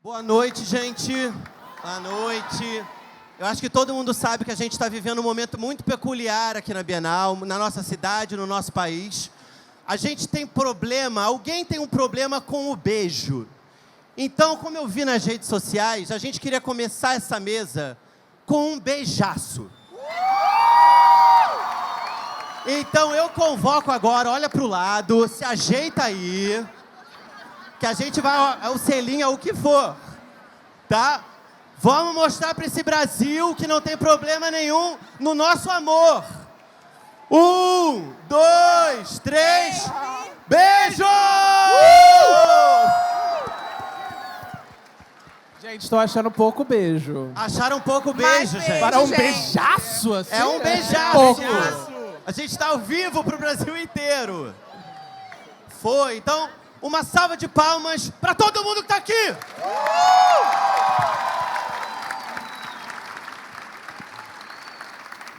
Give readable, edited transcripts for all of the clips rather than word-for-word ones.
Boa noite, gente. Boa noite. Eu acho que todo mundo sabe que a gente está vivendo um momento muito peculiar aqui na Bienal, na nossa cidade, no nosso país. A gente tem problema, alguém tem um problema com o beijo. Então, como eu vi nas redes sociais, a gente queria começar essa mesa com um beijaço. Então, eu convoco agora, olha para o lado, se ajeita aí, que a gente vai, o selinho é o que for, tá? Vamos mostrar para esse Brasil que não tem problema nenhum no nosso amor. 1, 2, 3, beijo! Gente, tô achando pouco beijo. Acharam um pouco beijo, gente. Para um beijaço, assim? É um beijaço. Pouco. A gente está ao vivo para o Brasil inteiro. Foi. Então, uma salva de palmas para todo mundo que está aqui.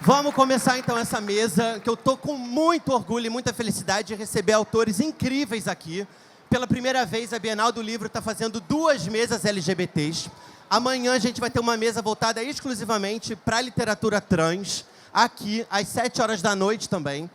Vamos começar então essa mesa, que eu tô com muito orgulho e muita felicidade de receber autores incríveis aqui. Pela primeira vez, a Bienal do Livro está fazendo 2 mesas LGBTs. Amanhã a gente vai ter uma mesa voltada exclusivamente para a literatura trans, aqui, às 7 horas da noite também.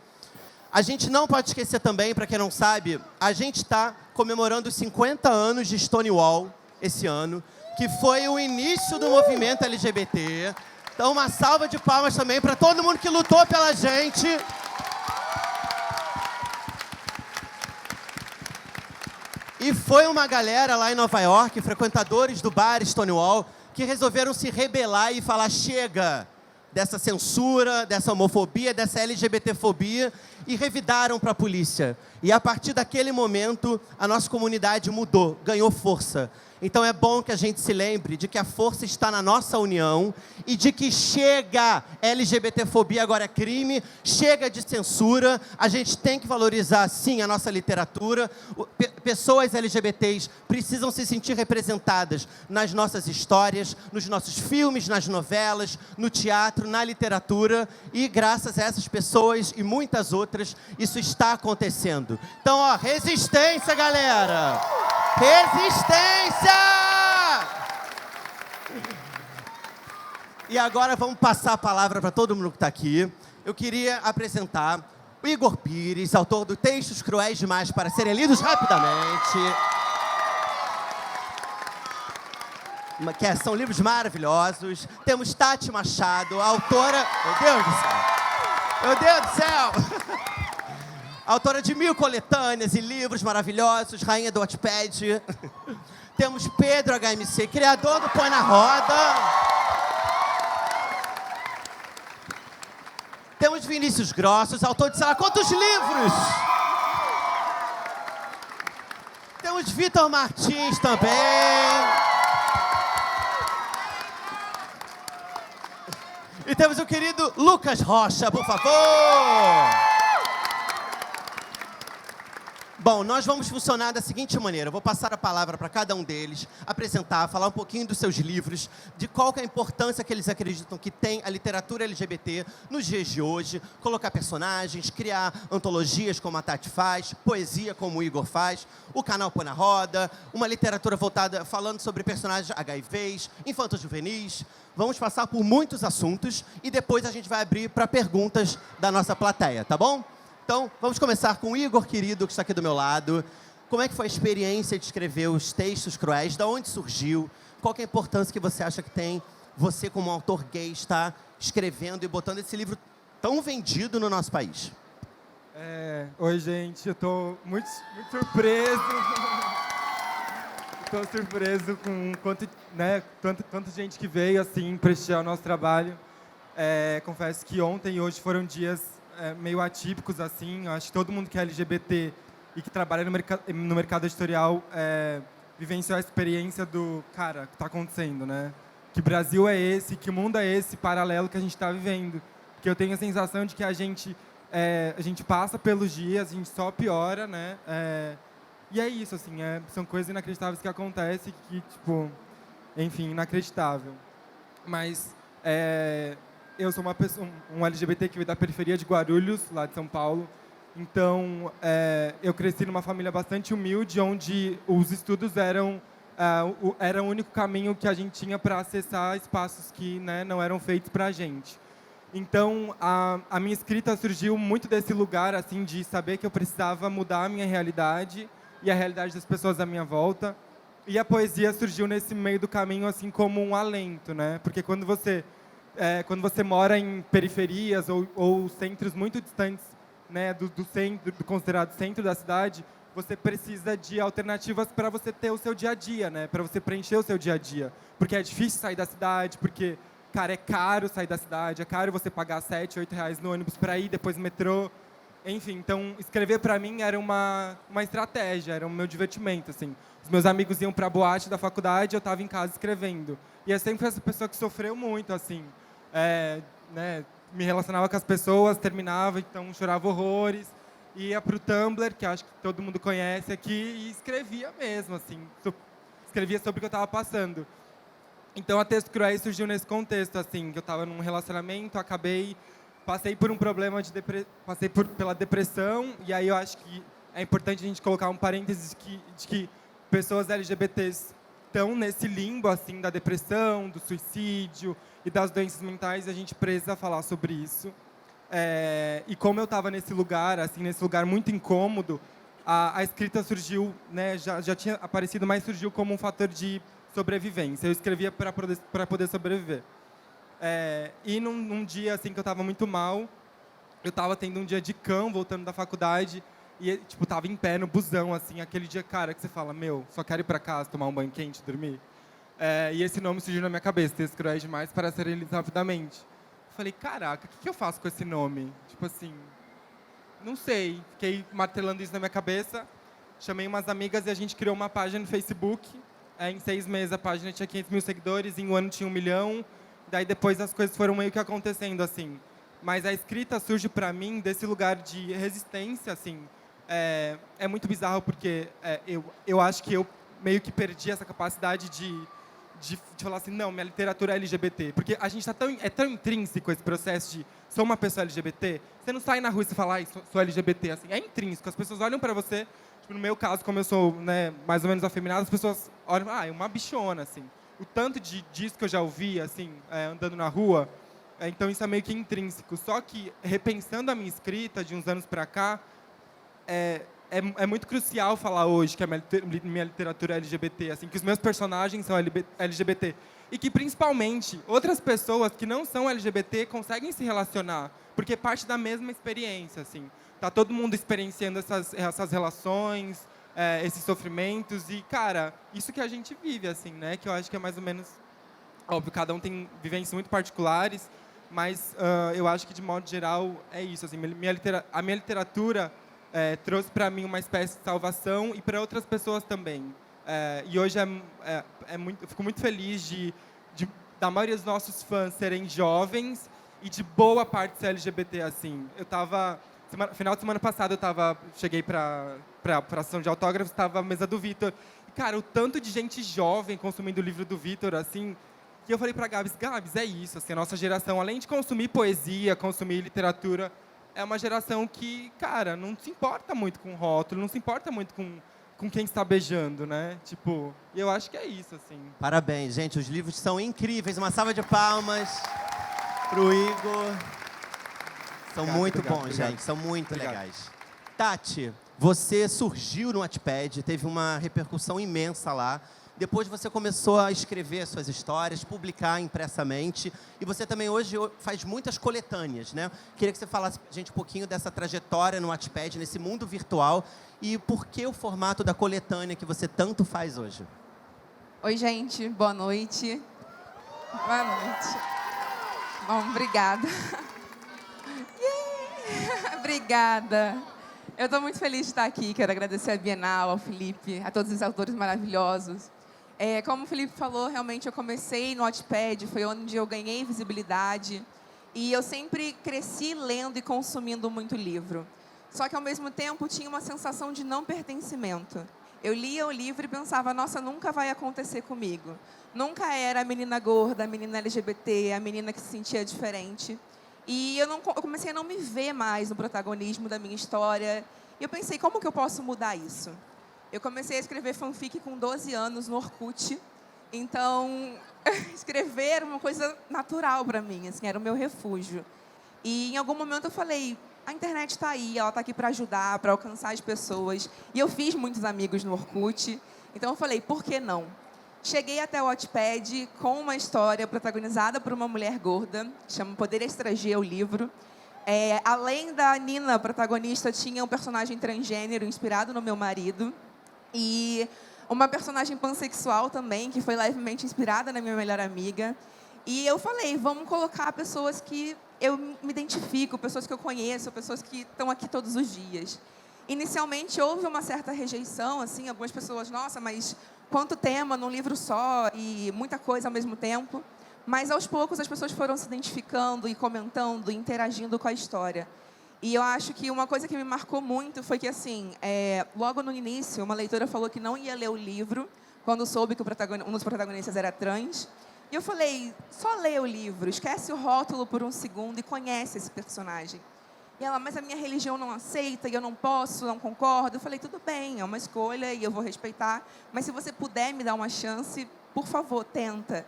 A gente não pode esquecer também, para quem não sabe, a gente está comemorando os 50 anos de Stonewall esse ano, que foi o início do movimento LGBT. Então, uma salva de palmas também para todo mundo que lutou pela gente. E foi uma galera lá em Nova York, frequentadores do bar Stonewall, que resolveram se rebelar e falar chega dessa censura, dessa homofobia, dessa LGBTfobia, e revidaram para a polícia. E a partir daquele momento, a nossa comunidade mudou, ganhou força. Então é bom que a gente se lembre de que a força está na nossa união e de que chega, LGBTfobia agora é crime, chega de censura, a gente tem que valorizar, sim, a nossa literatura. Pessoas LGBTs precisam se sentir representadas nas nossas histórias, nos nossos filmes, nas novelas, no teatro, na literatura, e graças a essas pessoas e muitas outras, isso está acontecendo. Então, ó, resistência, galera! Resistência! E agora vamos passar a palavra para todo mundo que está aqui. Eu queria apresentar o Igor Pires, autor do Textos Cruéis Demais para Serem Lidos Rapidamente. São livros maravilhosos. Temos Tati Machado, autora... Meu Deus do céu! Meu Deus do céu! Autora de 1000 coletâneas e livros maravilhosos, rainha do Wattpad. Temos Pedro HMC, criador do Põe na Roda. Temos Vinícius Grossos, autor de sei lá quantos livros. Temos Vitor Martins também. E temos o querido Lucas Rocha, por favor. Bom, nós vamos funcionar da seguinte maneira. Eu vou passar a palavra para cada um deles, apresentar, falar um pouquinho dos seus livros, de qual que é a importância que eles acreditam que tem a literatura LGBT nos dias de hoje, colocar personagens, criar antologias como a Tati faz, poesia como o Igor faz, o canal Põe na Roda, uma literatura voltada falando sobre personagens HIVs, infanto-juvenis. Vamos passar por muitos assuntos e depois a gente vai abrir para perguntas da nossa plateia, tá bom? Então, vamos começar com o Igor, querido, que está aqui do meu lado. Como é que foi a experiência de escrever os Textos Cruéis? De onde surgiu? Qual que é a importância que você acha que tem você, como um autor gay, estar escrevendo e botando esse livro tão vendido no nosso país? Oi, gente. Eu estou muito surpreso. Estou surpreso com tanta gente que veio assim prestigiar o nosso trabalho. Confesso que ontem e hoje foram dias meio atípicos, assim. Eu acho que todo mundo que é LGBT e que trabalha no mercado editorial vivenciou a experiência do, cara, o que está acontecendo, né? Que Brasil é esse, que mundo é esse paralelo que a gente está vivendo? Porque eu tenho a sensação de que a gente passa pelos dias, a gente só piora, né? E é isso, assim, são coisas inacreditáveis que acontecem, que, tipo, enfim, inacreditável. Mas eu sou um LGBT que veio da periferia de Guarulhos, lá de São Paulo. Então, eu cresci numa família bastante humilde, onde os estudos eram era o único caminho que a gente tinha para acessar espaços que, né, não eram feitos para a gente. Então, a minha escrita surgiu muito desse lugar, assim, de saber que eu precisava mudar a minha realidade e a realidade das pessoas à minha volta. E a poesia surgiu nesse meio do caminho, assim, como um alento, né? Porque quando você mora em periferias ou centros muito distantes, né, do centro, do considerado centro da cidade, você precisa de alternativas para você ter o seu dia a dia, né? Para você preencher o seu dia a dia. Porque é difícil sair da cidade, porque, cara, é caro sair da cidade, é caro você pagar 7, 8 reais no ônibus para ir, depois no metrô. Enfim, então, escrever para mim era uma estratégia, era o meu divertimento, assim. Os meus amigos iam para a boate da faculdade, eu estava em casa escrevendo. E eu sempre fui essa pessoa que sofreu muito, assim. Né, me relacionava com as pessoas, terminava, então chorava horrores. Ia para o Tumblr, que acho que todo mundo conhece aqui, e escrevia mesmo, assim. Escrevia sobre o que eu estava passando. Então, a Textos Cruéis surgiu nesse contexto, assim, que eu estava num relacionamento, passei por um problema pela depressão, e aí eu acho que é importante a gente colocar um parênteses de que pessoas LGBTs estão nesse limbo, assim, da depressão, do suicídio e das doenças mentais, e a gente precisa falar sobre isso. E como eu estava nesse lugar, assim, nesse lugar muito incômodo, a escrita surgiu, né, já tinha aparecido, mas surgiu como um fator de sobrevivência. Eu escrevia para poder sobreviver. E num dia assim que eu estava muito mal, eu estava tendo um dia de cão, voltando da faculdade, e tipo, tava em pé no busão, assim, aquele dia, cara, que você fala, meu, só quero ir para casa, tomar um banho quente, dormir. E esse nome surgiu na minha cabeça, Textos Cruéis Demais para Serem Lidos Rapidamente. Falei, caraca, o que eu faço com esse nome? Tipo assim, não sei. Fiquei martelando isso na minha cabeça. Chamei umas amigas e a gente criou uma página no Facebook. Em 6 meses a página tinha 500 mil seguidores, em um ano tinha 1 milhão. Daí depois as coisas foram meio que acontecendo, assim. Mas a escrita surge para mim desse lugar de resistência, assim. É muito bizarro porque eu acho que eu meio que perdi essa capacidade de falar assim, não, minha literatura é LGBT. Porque a gente é tão intrínseco esse processo de sou uma pessoa LGBT. Você não sai na rua e você fala, ai, sou LGBT. Assim, é intrínseco. As pessoas olham para você, tipo, no meu caso, como eu sou, né, mais ou menos afeminado, as pessoas olham, é uma bichona, assim. O tanto disso que eu já ouvi, assim, andando na rua, então isso é meio que intrínseco. Só que, repensando a minha escrita de uns anos para cá, é muito crucial falar hoje que a minha literatura é LGBT, assim, que os meus personagens são LGBT. E que, principalmente, outras pessoas que não são LGBT conseguem se relacionar, porque é parte da mesma experiência, assim. Tá todo mundo experienciando essas relações, esses sofrimentos, e, cara, isso que a gente vive, assim, né? Que eu acho que é mais ou menos... Óbvio, cada um tem vivências muito particulares, mas eu acho que, de modo geral, é isso, assim. A minha literatura... trouxe para mim uma espécie de salvação e para outras pessoas também. E hoje eu fico muito feliz da maioria dos nossos fãs serem jovens e de boa parte ser LGBT, assim. Final de semana passada, cheguei para a sessão de autógrafos, estava a mesa do Vitor. E, cara, o tanto de gente jovem consumindo o livro do Vitor, assim, que eu falei para Gabs, é isso, assim, a nossa geração, além de consumir poesia, consumir literatura, é uma geração que, cara, não se importa muito com rótulo, não se importa muito com quem está beijando, né? Tipo, e eu acho que é isso, assim. Parabéns, gente. Os livros são incríveis. Uma salva de palmas pro Igor. São muito bons, gente. São muito legais. Tati, você surgiu no Wattpad, teve uma repercussão imensa lá. Depois você começou a escrever suas histórias, publicar impressamente. E você também hoje faz muitas coletâneas, né? Queria que você falasse pra gente um pouquinho dessa trajetória no Wattpad, nesse mundo virtual. E por que o formato da coletânea que você tanto faz hoje? Oi, gente. Boa noite. Boa noite. Bom, obrigada. Obrigada. Eu estou muito feliz de estar aqui. Quero agradecer a Bienal, ao Felipe, a todos os autores maravilhosos. Como o Felipe falou, realmente eu comecei no Wattpad, foi onde eu ganhei visibilidade. E eu sempre cresci lendo e consumindo muito livro. Só que, ao mesmo tempo, tinha uma sensação de não pertencimento. Eu lia o livro e pensava, nossa, nunca vai acontecer comigo. Nunca era a menina gorda, a menina LGBT, a menina que se sentia diferente. E eu comecei a não me ver mais no protagonismo da minha história. E eu pensei, como que eu posso mudar isso? Eu comecei a escrever fanfic com 12 anos no Orkut. Então, escrever era uma coisa natural para mim, assim, era o meu refúgio. E em algum momento eu falei, a internet está aí, ela está aqui para ajudar, para alcançar as pessoas. E eu fiz muitos amigos no Orkut. Então eu falei, por que não? Cheguei até o Wattpad com uma história protagonizada por uma mulher gorda, chama Poder Estrangeiro, o livro. Além da Nina, a protagonista, tinha um personagem transgênero inspirado no meu marido. E uma personagem pansexual também, que foi levemente inspirada na minha melhor amiga. E eu falei, vamos colocar pessoas que eu me identifico, pessoas que eu conheço, pessoas que estão aqui todos os dias. Inicialmente, houve uma certa rejeição, assim, algumas pessoas, nossa, mas quanto tema num livro só e muita coisa ao mesmo tempo. Mas, aos poucos, as pessoas foram se identificando e comentando, interagindo com a história. E eu acho que uma coisa que me marcou muito foi que, assim, logo no início, uma leitora falou que não ia ler o livro quando soube que um dos protagonistas era trans. E eu falei, só lê o livro, esquece o rótulo por um segundo e conhece esse personagem. E ela, mas a minha religião não aceita e eu não posso, não concordo. Eu falei, tudo bem, é uma escolha e eu vou respeitar. Mas se você puder me dar uma chance, por favor, tenta.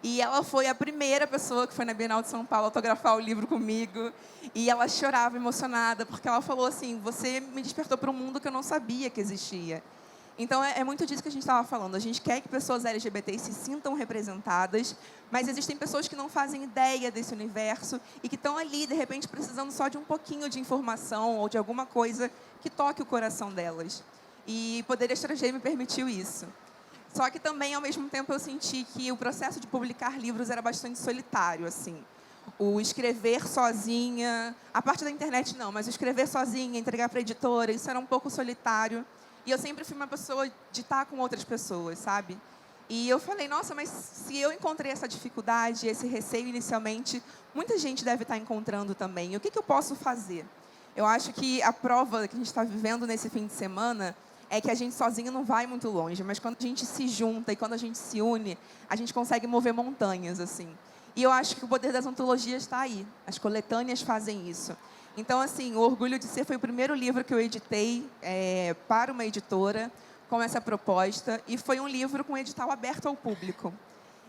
E ela foi a primeira pessoa que foi na Bienal de São Paulo autografar o livro comigo. E ela chorava emocionada, porque ela falou assim, você me despertou para um mundo que eu não sabia que existia. Então, é muito disso que a gente estava falando. A gente quer que pessoas LGBTs se sintam representadas, mas existem pessoas que não fazem ideia desse universo e que estão ali, de repente, precisando só de um pouquinho de informação ou de alguma coisa que toque o coração delas. E Poder Estrangeiro me permitiu isso. Só que também, ao mesmo tempo, eu senti que o processo de publicar livros era bastante solitário, assim. O escrever sozinha, a parte da internet não, mas o escrever sozinha, entregar para a editora, isso era um pouco solitário. E eu sempre fui uma pessoa de estar com outras pessoas, sabe? E eu falei, nossa, mas se eu encontrei essa dificuldade, esse receio inicialmente, muita gente deve estar encontrando também. E o que eu posso fazer? Eu acho que a prova que a gente está vivendo nesse fim de semana é que a gente sozinho não vai muito longe, mas quando a gente se junta e quando a gente se une, a gente consegue mover montanhas, assim. E eu acho que o poder das antologias está aí. As coletâneas fazem isso. Então, assim, o Orgulho de Ser foi o primeiro livro que eu editei para uma editora com essa proposta e foi um livro com edital aberto ao público.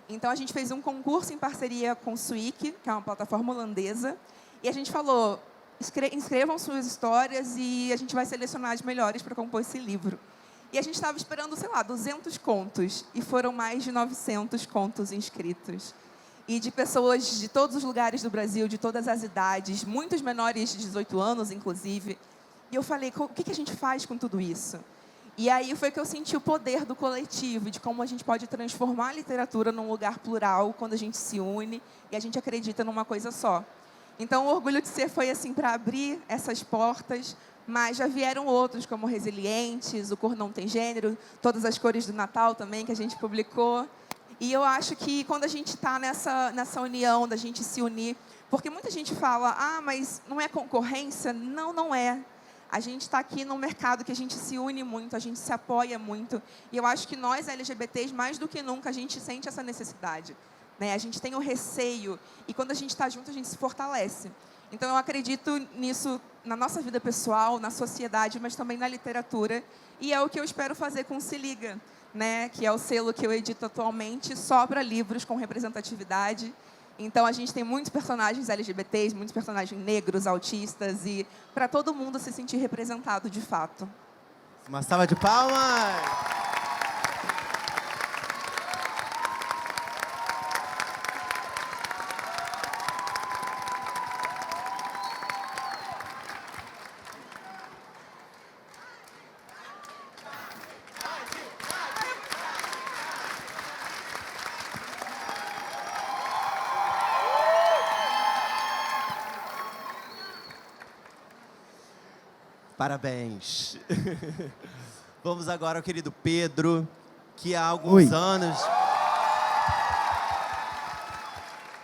Então, a gente fez um concurso em parceria com o Swik, que é uma plataforma holandesa, e a gente falou, inscrevam suas histórias e a gente vai selecionar as melhores para compor esse livro. E a gente estava esperando, sei lá, 200 contos, e foram mais de 900 contos inscritos. E de pessoas de todos os lugares do Brasil, de todas as idades, muitos menores de 18 anos, inclusive. E eu falei, o que a gente faz com tudo isso? E aí foi que eu senti o poder do coletivo, de como a gente pode transformar a literatura num lugar plural, quando a gente se une e a gente acredita numa coisa só. Então, o Orgulho de Ser foi assim para abrir essas portas, mas já vieram outros, como Resilientes, O Cor Não Tem Gênero, Todas as Cores do Natal também, que a gente publicou. E eu acho que quando a gente está nessa união, da gente se unir, porque muita gente fala, mas não é concorrência? Não, não é. A gente está aqui num mercado que a gente se une muito, a gente se apoia muito. E eu acho que nós, LGBTs, mais do que nunca, a gente sente essa necessidade. Né? A gente tem o receio, e quando a gente está junto, a gente se fortalece. Então, eu acredito nisso na nossa vida pessoal, na sociedade, mas também na literatura. E é o que eu espero fazer com Se Liga, né, que é o selo que eu edito atualmente só para livros com representatividade. Então, a gente tem muitos personagens LGBTs, muitos personagens negros, autistas, e para todo mundo se sentir representado de fato. Uma salva de palmas! Parabéns. Vamos agora ao querido Pedro, que há alguns anos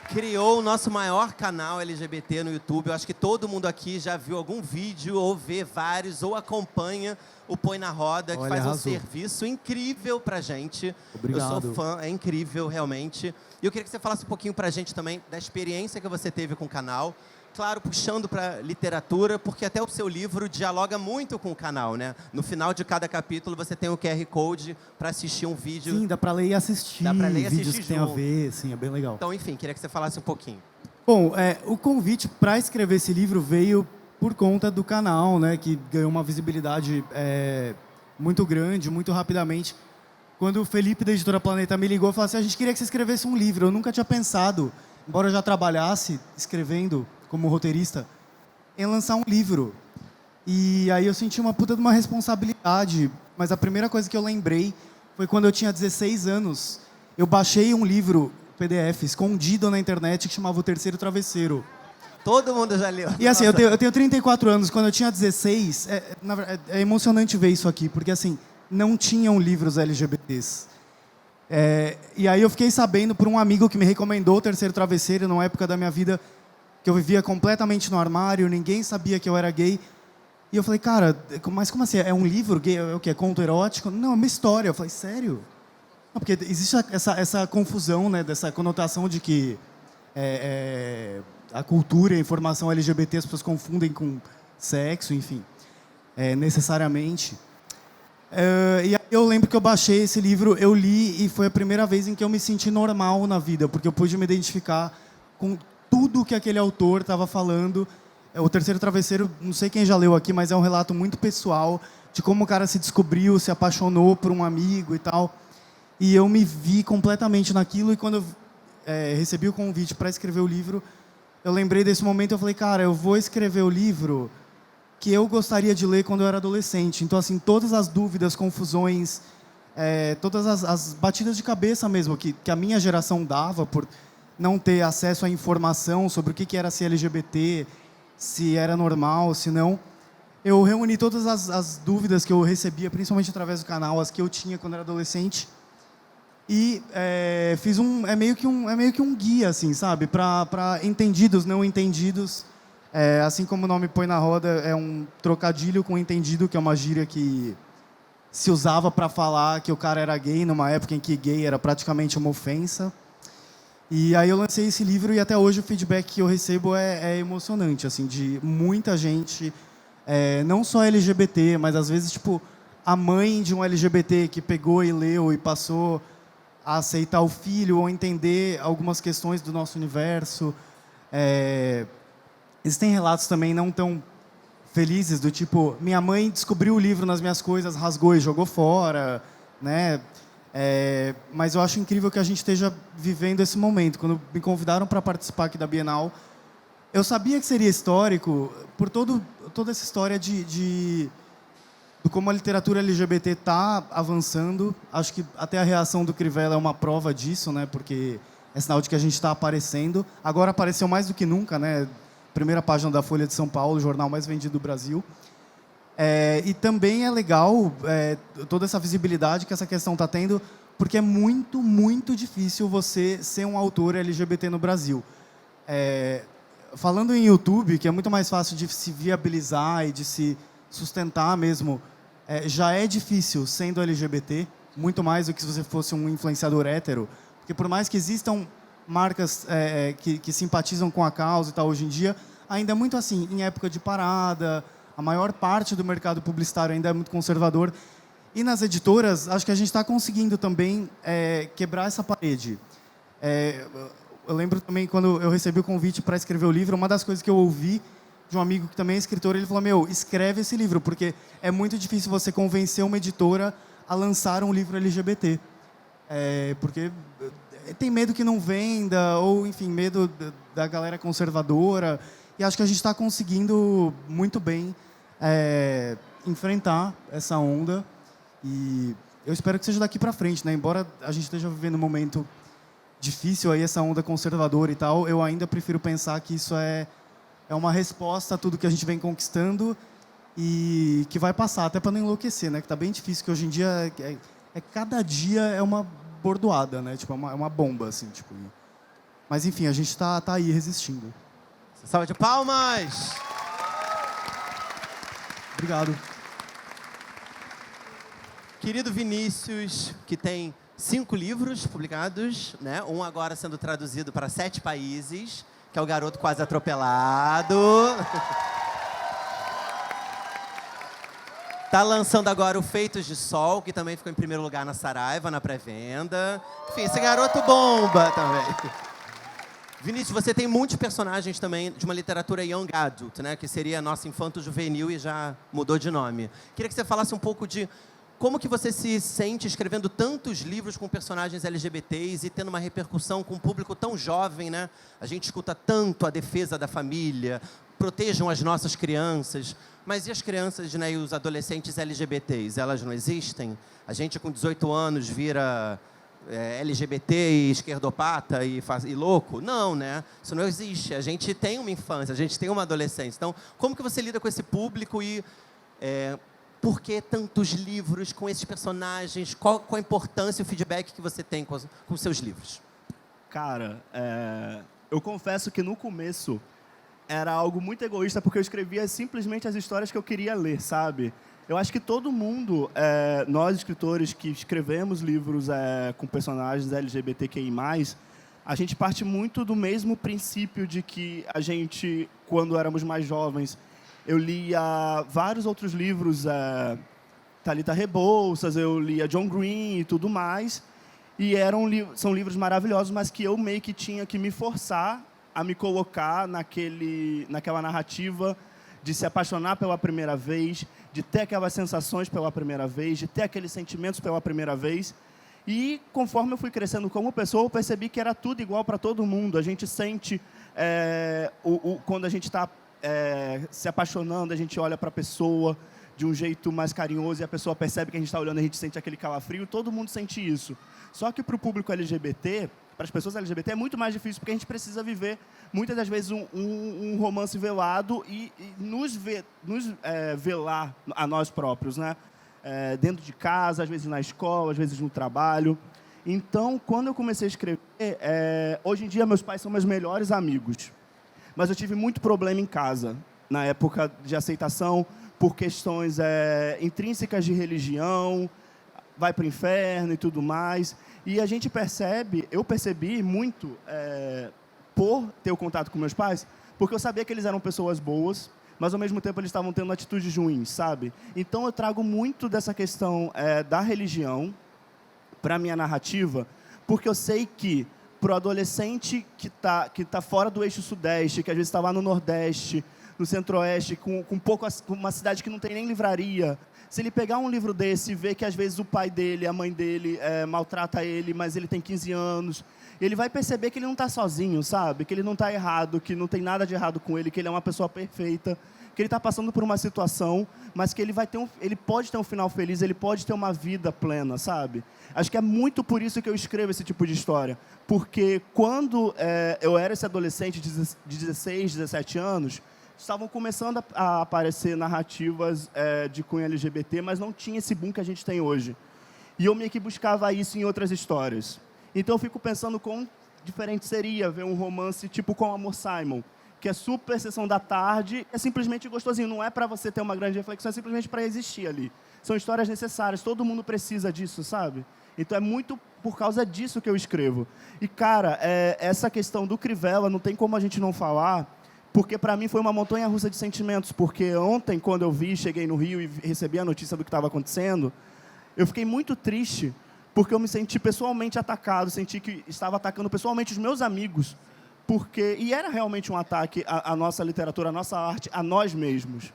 criou o nosso maior canal LGBT no YouTube. Eu acho que todo mundo aqui já viu algum vídeo, ou vê vários, ou acompanha o Põe na Roda, que faz um serviço incrível pra gente. Obrigado. Eu sou fã, é incrível, realmente. E eu queria que você falasse um pouquinho pra gente também da experiência que você teve com o canal, claro, puxando para literatura, porque até o seu livro dialoga muito com o canal, né? No final de cada capítulo você tem o QR Code para assistir um vídeo. Sim, dá para ler e assistir. Dá pra ler e vídeos assistir que tem a junto. ver, sim, é bem legal. Então, enfim, queria que você falasse um pouquinho. Bom, o convite para escrever esse livro veio por conta do canal, né, que ganhou uma visibilidade muito grande, muito rapidamente. Quando o Felipe, da Editora Planeta, me ligou e falou assim, a gente queria que você escrevesse um livro. Eu nunca tinha pensado, embora eu já trabalhasse escrevendo como roteirista, em lançar um livro. E aí eu senti uma puta de uma responsabilidade, mas a primeira coisa que eu lembrei foi quando eu tinha 16 anos, eu baixei um livro PDF escondido na internet que chamava O Terceiro Travesseiro. Todo mundo já leu. E assim, eu tenho 34 anos, quando eu tinha 16, é emocionante ver isso aqui, porque assim, não tinham livros LGBTs. E aí eu fiquei sabendo por um amigo que me recomendou O Terceiro Travesseiro, numa época da minha vida que eu vivia completamente no armário, ninguém sabia que eu era gay. E eu falei, cara, mas como assim? É um livro gay? É o quê? É conto erótico? Não, é uma história. Eu falei, sério? Não, porque existe essa confusão, né, dessa conotação de que a cultura e a informação LGBT as pessoas confundem com sexo, enfim, necessariamente. E aí eu lembro que eu baixei esse livro, eu li e foi a primeira vez em que eu me senti normal na vida, porque eu pude me identificar com tudo que aquele autor estava falando. O Terceiro Travesseiro, não sei quem já leu aqui, mas é um relato muito pessoal de como o cara se descobriu, se apaixonou por um amigo e tal. E eu me vi completamente naquilo, e quando eu recebi o convite para escrever o livro, eu lembrei desse momento e eu falei, cara, eu vou escrever o livro que eu gostaria de ler quando eu era adolescente. Então, assim, todas as dúvidas, confusões, todas as batidas de cabeça mesmo que a minha geração dava por não ter acesso à informação sobre o que era ser LGBT, se era normal, se não. Eu reuni todas as dúvidas que eu recebia, principalmente através do canal, as que eu tinha quando era adolescente, e fiz meio que um guia, assim, sabe, para entendidos, não entendidos. Assim como o nome põe na roda, é um trocadilho com entendido, que é uma gíria que se usava para falar que o cara era gay, numa época em que gay era praticamente uma ofensa. E aí eu lancei esse livro e até hoje o feedback que eu recebo é emocionante, assim, de muita gente, não só LGBT, mas às vezes, tipo, a mãe de um LGBT que pegou e leu e passou a aceitar o filho ou entender algumas questões do nosso universo. Existem relatos também não tão felizes, do tipo, minha mãe descobriu o livro nas minhas coisas, rasgou e jogou fora, né? Mas eu acho incrível que a gente esteja vivendo esse momento. Quando me convidaram para participar aqui da Bienal, eu sabia que seria histórico por toda essa história de como a literatura LGBT está avançando. Acho que até a reação do Crivella é uma prova disso, né? Porque é sinal de que a gente está aparecendo. Agora apareceu mais do que nunca, né? Primeira página da Folha de São Paulo, o jornal mais vendido do Brasil. E também é legal toda essa visibilidade que essa questão está tendo, porque é muito, muito difícil você ser um autor LGBT no Brasil. Falando em YouTube, que é muito mais fácil de se viabilizar e de se sustentar mesmo, já é difícil sendo LGBT, muito mais do que se você fosse um influenciador hétero, porque por mais que existam marcas que simpatizam com a causa e tal hoje em dia, ainda é muito assim, em época de parada. A maior parte do mercado publicitário ainda é muito conservador. E nas editoras, acho que a gente está conseguindo também quebrar essa parede. Eu lembro também, quando eu recebi o convite para escrever o livro, uma das coisas que eu ouvi de um amigo que também é escritor, ele falou, meu, escreve esse livro, porque é muito difícil você convencer uma editora a lançar um livro LGBT. Porque tem medo que não venda, ou, enfim, medo da galera conservadora. E acho que a gente está conseguindo muito bem enfrentar essa onda. E eu espero que seja daqui para frente, né? Embora a gente esteja vivendo um momento difícil, aí, essa onda conservadora e tal, eu ainda prefiro pensar que isso é uma resposta a tudo que a gente vem conquistando e que vai passar, até para não enlouquecer, né? Que tá bem difícil, que hoje em dia cada dia é uma bordoada, né? Tipo, é uma bomba, assim, tipo. Mas enfim, a gente tá aí resistindo. Salve de palmas! Obrigado. Querido Vinícius, que tem 5 livros publicados, né? Um agora sendo traduzido para 7 países. que é o Garoto Quase Atropelado. Tá lançando agora o Feitos de Sol, que também ficou em primeiro lugar na Saraiva, na pré-venda. Enfim, esse garoto bomba também. Vinícius, você tem muitos personagens também de uma literatura young adult, né? Que seria a nossa infanto-juvenil e já mudou de nome. Queria que você falasse um pouco de como que você se sente escrevendo tantos livros com personagens LGBTs e tendo uma repercussão com um público tão jovem, né? A gente escuta tanto a defesa da família, protejam as nossas crianças. Mas e as crianças, né, e os adolescentes LGBTs? Elas não existem? A gente com 18 anos vira LGBT e esquerdopata e louco? Não, né? Isso não existe. A gente tem uma infância, a gente tem uma adolescência. Então, como que você lida com esse público e por que tantos livros com esses personagens? Qual a importância e o feedback que você tem com os seus livros? Cara, eu confesso que no começo era algo muito egoísta, porque eu escrevia simplesmente as histórias que eu queria ler, sabe? Eu acho que todo mundo, nós escritores que escrevemos livros com personagens LGBTQI+, a gente parte muito do mesmo princípio de que a gente, quando éramos mais jovens, eu lia vários outros livros, Thalita Rebouças, eu lia John Green e tudo mais, e são livros maravilhosos, mas que eu meio que tinha que me forçar a me colocar naquela narrativa de se apaixonar pela primeira vez, de ter aquelas sensações pela primeira vez, de ter aqueles sentimentos pela primeira vez. E, conforme eu fui crescendo como pessoa, eu percebi que era tudo igual para todo mundo. A gente sente, quando a gente está se apaixonando, a gente olha para a pessoa de um jeito mais carinhoso e a pessoa percebe que a gente está olhando, a gente sente aquele calafrio, todo mundo sente isso. Só que para o público LGBT, para as pessoas LGBT, é muito mais difícil, porque a gente precisa viver, muitas das vezes, um romance velado e nos velar a nós próprios, né? Dentro de casa, às vezes na escola, às vezes no trabalho. Então, quando eu comecei a escrever, hoje em dia meus pais são meus melhores amigos, mas eu tive muito problema em casa, na época de aceitação, por questões intrínsecas de religião, vai para o inferno e tudo mais. E a gente eu percebi muito, por ter o contato com meus pais, porque eu sabia que eles eram pessoas boas, mas ao mesmo tempo eles estavam tendo atitudes ruins, sabe? Então eu trago muito dessa questão da religião para a minha narrativa, porque eu sei que para o adolescente que tá fora do eixo sudeste, que às vezes está lá no nordeste, no centro-oeste, com uma cidade que não tem nem livraria, se ele pegar um livro desse e ver que, às vezes, o pai dele, a mãe dele maltrata ele, mas ele tem 15 anos, ele vai perceber que ele não está sozinho, sabe? Que ele não está errado, que não tem nada de errado com ele, que ele é uma pessoa perfeita, que ele está passando por uma situação, mas que ele pode ter um final feliz, ele pode ter uma vida plena, sabe? Acho que é muito por isso que eu escrevo esse tipo de história. Porque quando eu era esse adolescente de 16, 17 anos, estavam começando a aparecer narrativas de cunho LGBT, mas não tinha esse boom que a gente tem hoje. E eu meio que buscava isso em outras histórias. Então eu fico pensando quão diferente seria ver um romance tipo Com Amor, Simon, que é super sessão da tarde, é simplesmente gostosinho, não é para você ter uma grande reflexão, é simplesmente para existir ali. São histórias necessárias, todo mundo precisa disso, sabe? Então é muito por causa disso que eu escrevo. E, cara, essa questão do Crivella, não tem como a gente não falar, porque para mim foi uma montanha-russa de sentimentos, porque ontem, quando eu cheguei no Rio e recebi a notícia do que estava acontecendo, eu fiquei muito triste, porque eu me senti pessoalmente atacado, senti que estava atacando pessoalmente os meus amigos, e era realmente um ataque à nossa literatura, à nossa arte, a nós mesmos.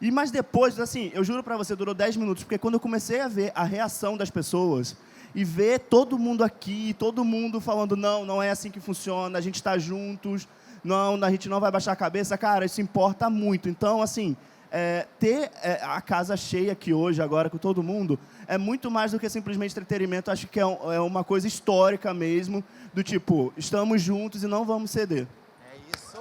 Mas depois, assim, eu juro para você, durou 10 minutos, porque quando eu comecei a ver a reação das pessoas e ver todo mundo aqui, todo mundo falando, não é assim que funciona, a gente está juntos, não, a gente não vai baixar a cabeça, cara, isso importa muito. Então, assim, ter a casa cheia aqui hoje, agora, com todo mundo, é muito mais do que simplesmente entretenimento. Acho que é uma coisa histórica mesmo, do tipo, estamos juntos e não vamos ceder. É isso!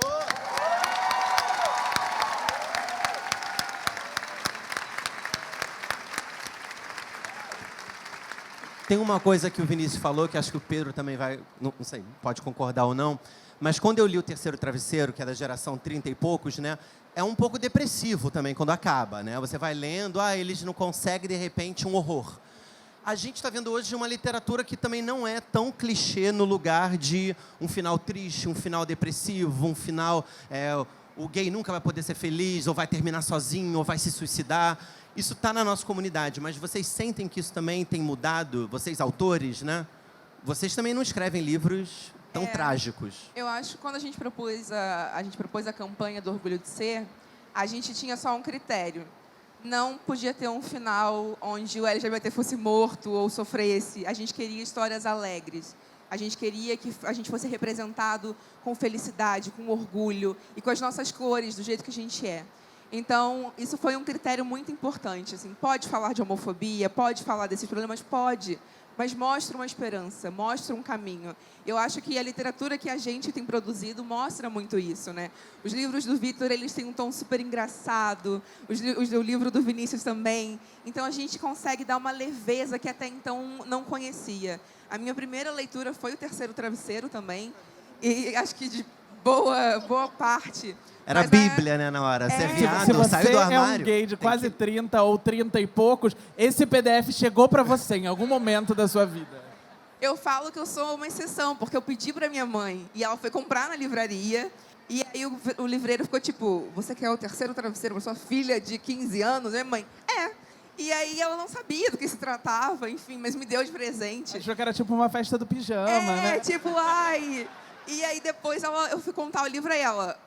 Tem uma coisa que o Vinícius falou, que acho que o Pedro também vai, não sei, pode concordar ou não, mas quando eu li o Terceiro Travesseiro, que é da geração 30 e poucos, né, é um pouco depressivo também quando acaba, né? Você vai lendo, eles não conseguem, de repente, um horror. A gente está vendo hoje uma literatura que também não é tão clichê no lugar de um final triste, um final depressivo, um final... o gay nunca vai poder ser feliz, ou vai terminar sozinho, ou vai se suicidar. Isso está na nossa comunidade, mas vocês sentem que isso também tem mudado? Vocês, autores, né? Vocês também não escrevem livros tão trágicos. Eu acho que quando a gente propôs a campanha do Orgulho de Ser, a gente tinha só um critério. Não podia ter um final onde o LGBT fosse morto ou sofresse. A gente queria histórias alegres. A gente queria que a gente fosse representado com felicidade, com orgulho e com as nossas cores, do jeito que a gente é. Então, isso foi um critério muito importante. Assim, pode falar de homofobia, pode falar desses problemas? Pode. Mas mostra uma esperança, mostra um caminho. Eu acho que a literatura que a gente tem produzido mostra muito isso, né? Os livros do Vitor, eles têm um tom super engraçado, o livro do Vinícius também. Então, a gente consegue dar uma leveza que até então não conhecia. A minha primeira leitura foi O Terceiro Travesseiro também, e acho que de boa parte... Era a Bíblia, né, na hora. Você é viado, Se você saiu do é armário. um gay de quase 30 ou 30 e poucos, esse PDF chegou para você em algum momento da sua vida. Eu falo que eu sou uma exceção, porque eu pedi para minha mãe, e ela foi comprar na livraria, e aí o livreiro ficou tipo, você quer o terceiro travesseiro para sua filha de 15 anos, né, mãe? É. E aí ela não sabia do que se tratava, enfim, mas me deu de presente. Achou que era tipo uma festa do pijama, né? Tipo, ai... E aí depois eu fui contar o livro a ela...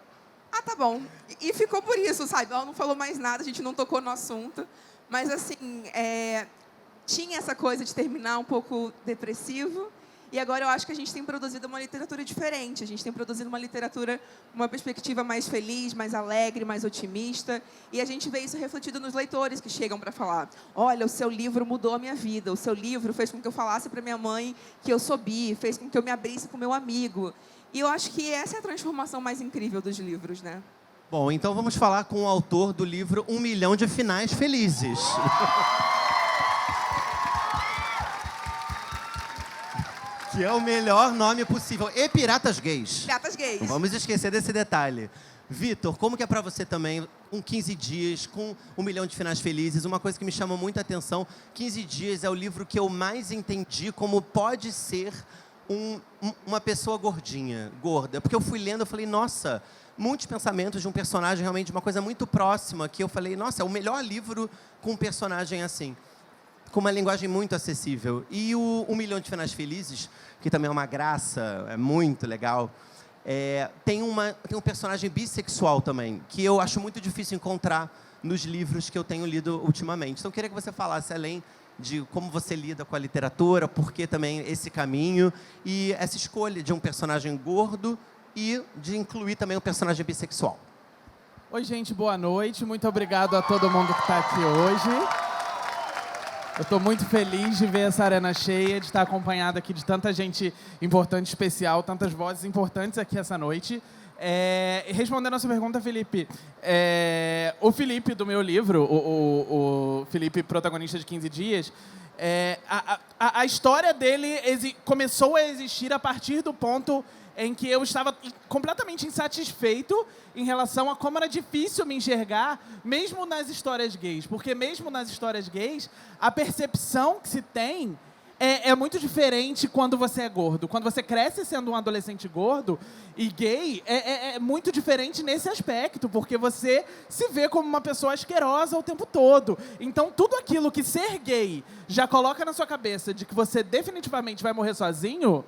Ah, tá bom. E ficou por isso, sabe? Ela não falou mais nada, a gente não tocou no assunto. Mas, assim, tinha essa coisa de terminar um pouco depressivo. E agora eu acho que a gente tem produzido uma literatura diferente. A gente tem produzido uma literatura, uma perspectiva mais feliz, mais alegre, mais otimista. E a gente vê isso refletido nos leitores que chegam para falar: olha, o seu livro mudou a minha vida. O seu livro fez com que eu falasse para minha mãe que eu sou bi, fez com que eu me abrisse com meu amigo. E eu acho que essa é a transformação mais incrível dos livros, né? Bom, então vamos falar com o autor do livro 1 Milhão de Finais Felizes. Que é o melhor nome possível. E Piratas Gays. Piratas Gays. Não vamos esquecer desse detalhe. Vitor, como que é pra você também, com 15 dias, com 1 milhão de finais felizes? Uma coisa que me chama muita atenção, 15 dias é o livro que eu mais entendi como pode ser uma pessoa gorda. Porque eu fui lendo, eu falei, nossa, muitos pensamentos de um personagem, realmente, uma coisa muito próxima, que eu falei, nossa, é o melhor livro com um personagem assim, com uma linguagem muito acessível. E o 1 milhão de finais felizes, que também é uma graça, é muito legal, tem um personagem bissexual também, que eu acho muito difícil encontrar nos livros que eu tenho lido ultimamente. Então, eu queria que você falasse, além de como você lida com a literatura, por que também esse caminho e essa escolha de um personagem gordo e de incluir também um personagem bissexual. Oi, gente, boa noite. Muito obrigado a todo mundo que está aqui hoje. Eu estou muito feliz de ver essa arena cheia, de estar acompanhado aqui de tanta gente importante, especial, tantas vozes importantes aqui essa noite. Respondendo a sua pergunta, Felipe, o Felipe do meu livro, o Felipe, protagonista de 15 dias, a história dele começou a existir a partir do ponto em que eu estava completamente insatisfeito em relação a como era difícil me enxergar, mesmo nas histórias gays. Porque mesmo nas histórias gays, a percepção que se tem é muito diferente quando você é gordo. Quando você cresce sendo um adolescente gordo e gay, é muito diferente nesse aspecto, porque você se vê como uma pessoa asquerosa o tempo todo. Então, tudo aquilo que ser gay já coloca na sua cabeça de que você definitivamente vai morrer sozinho,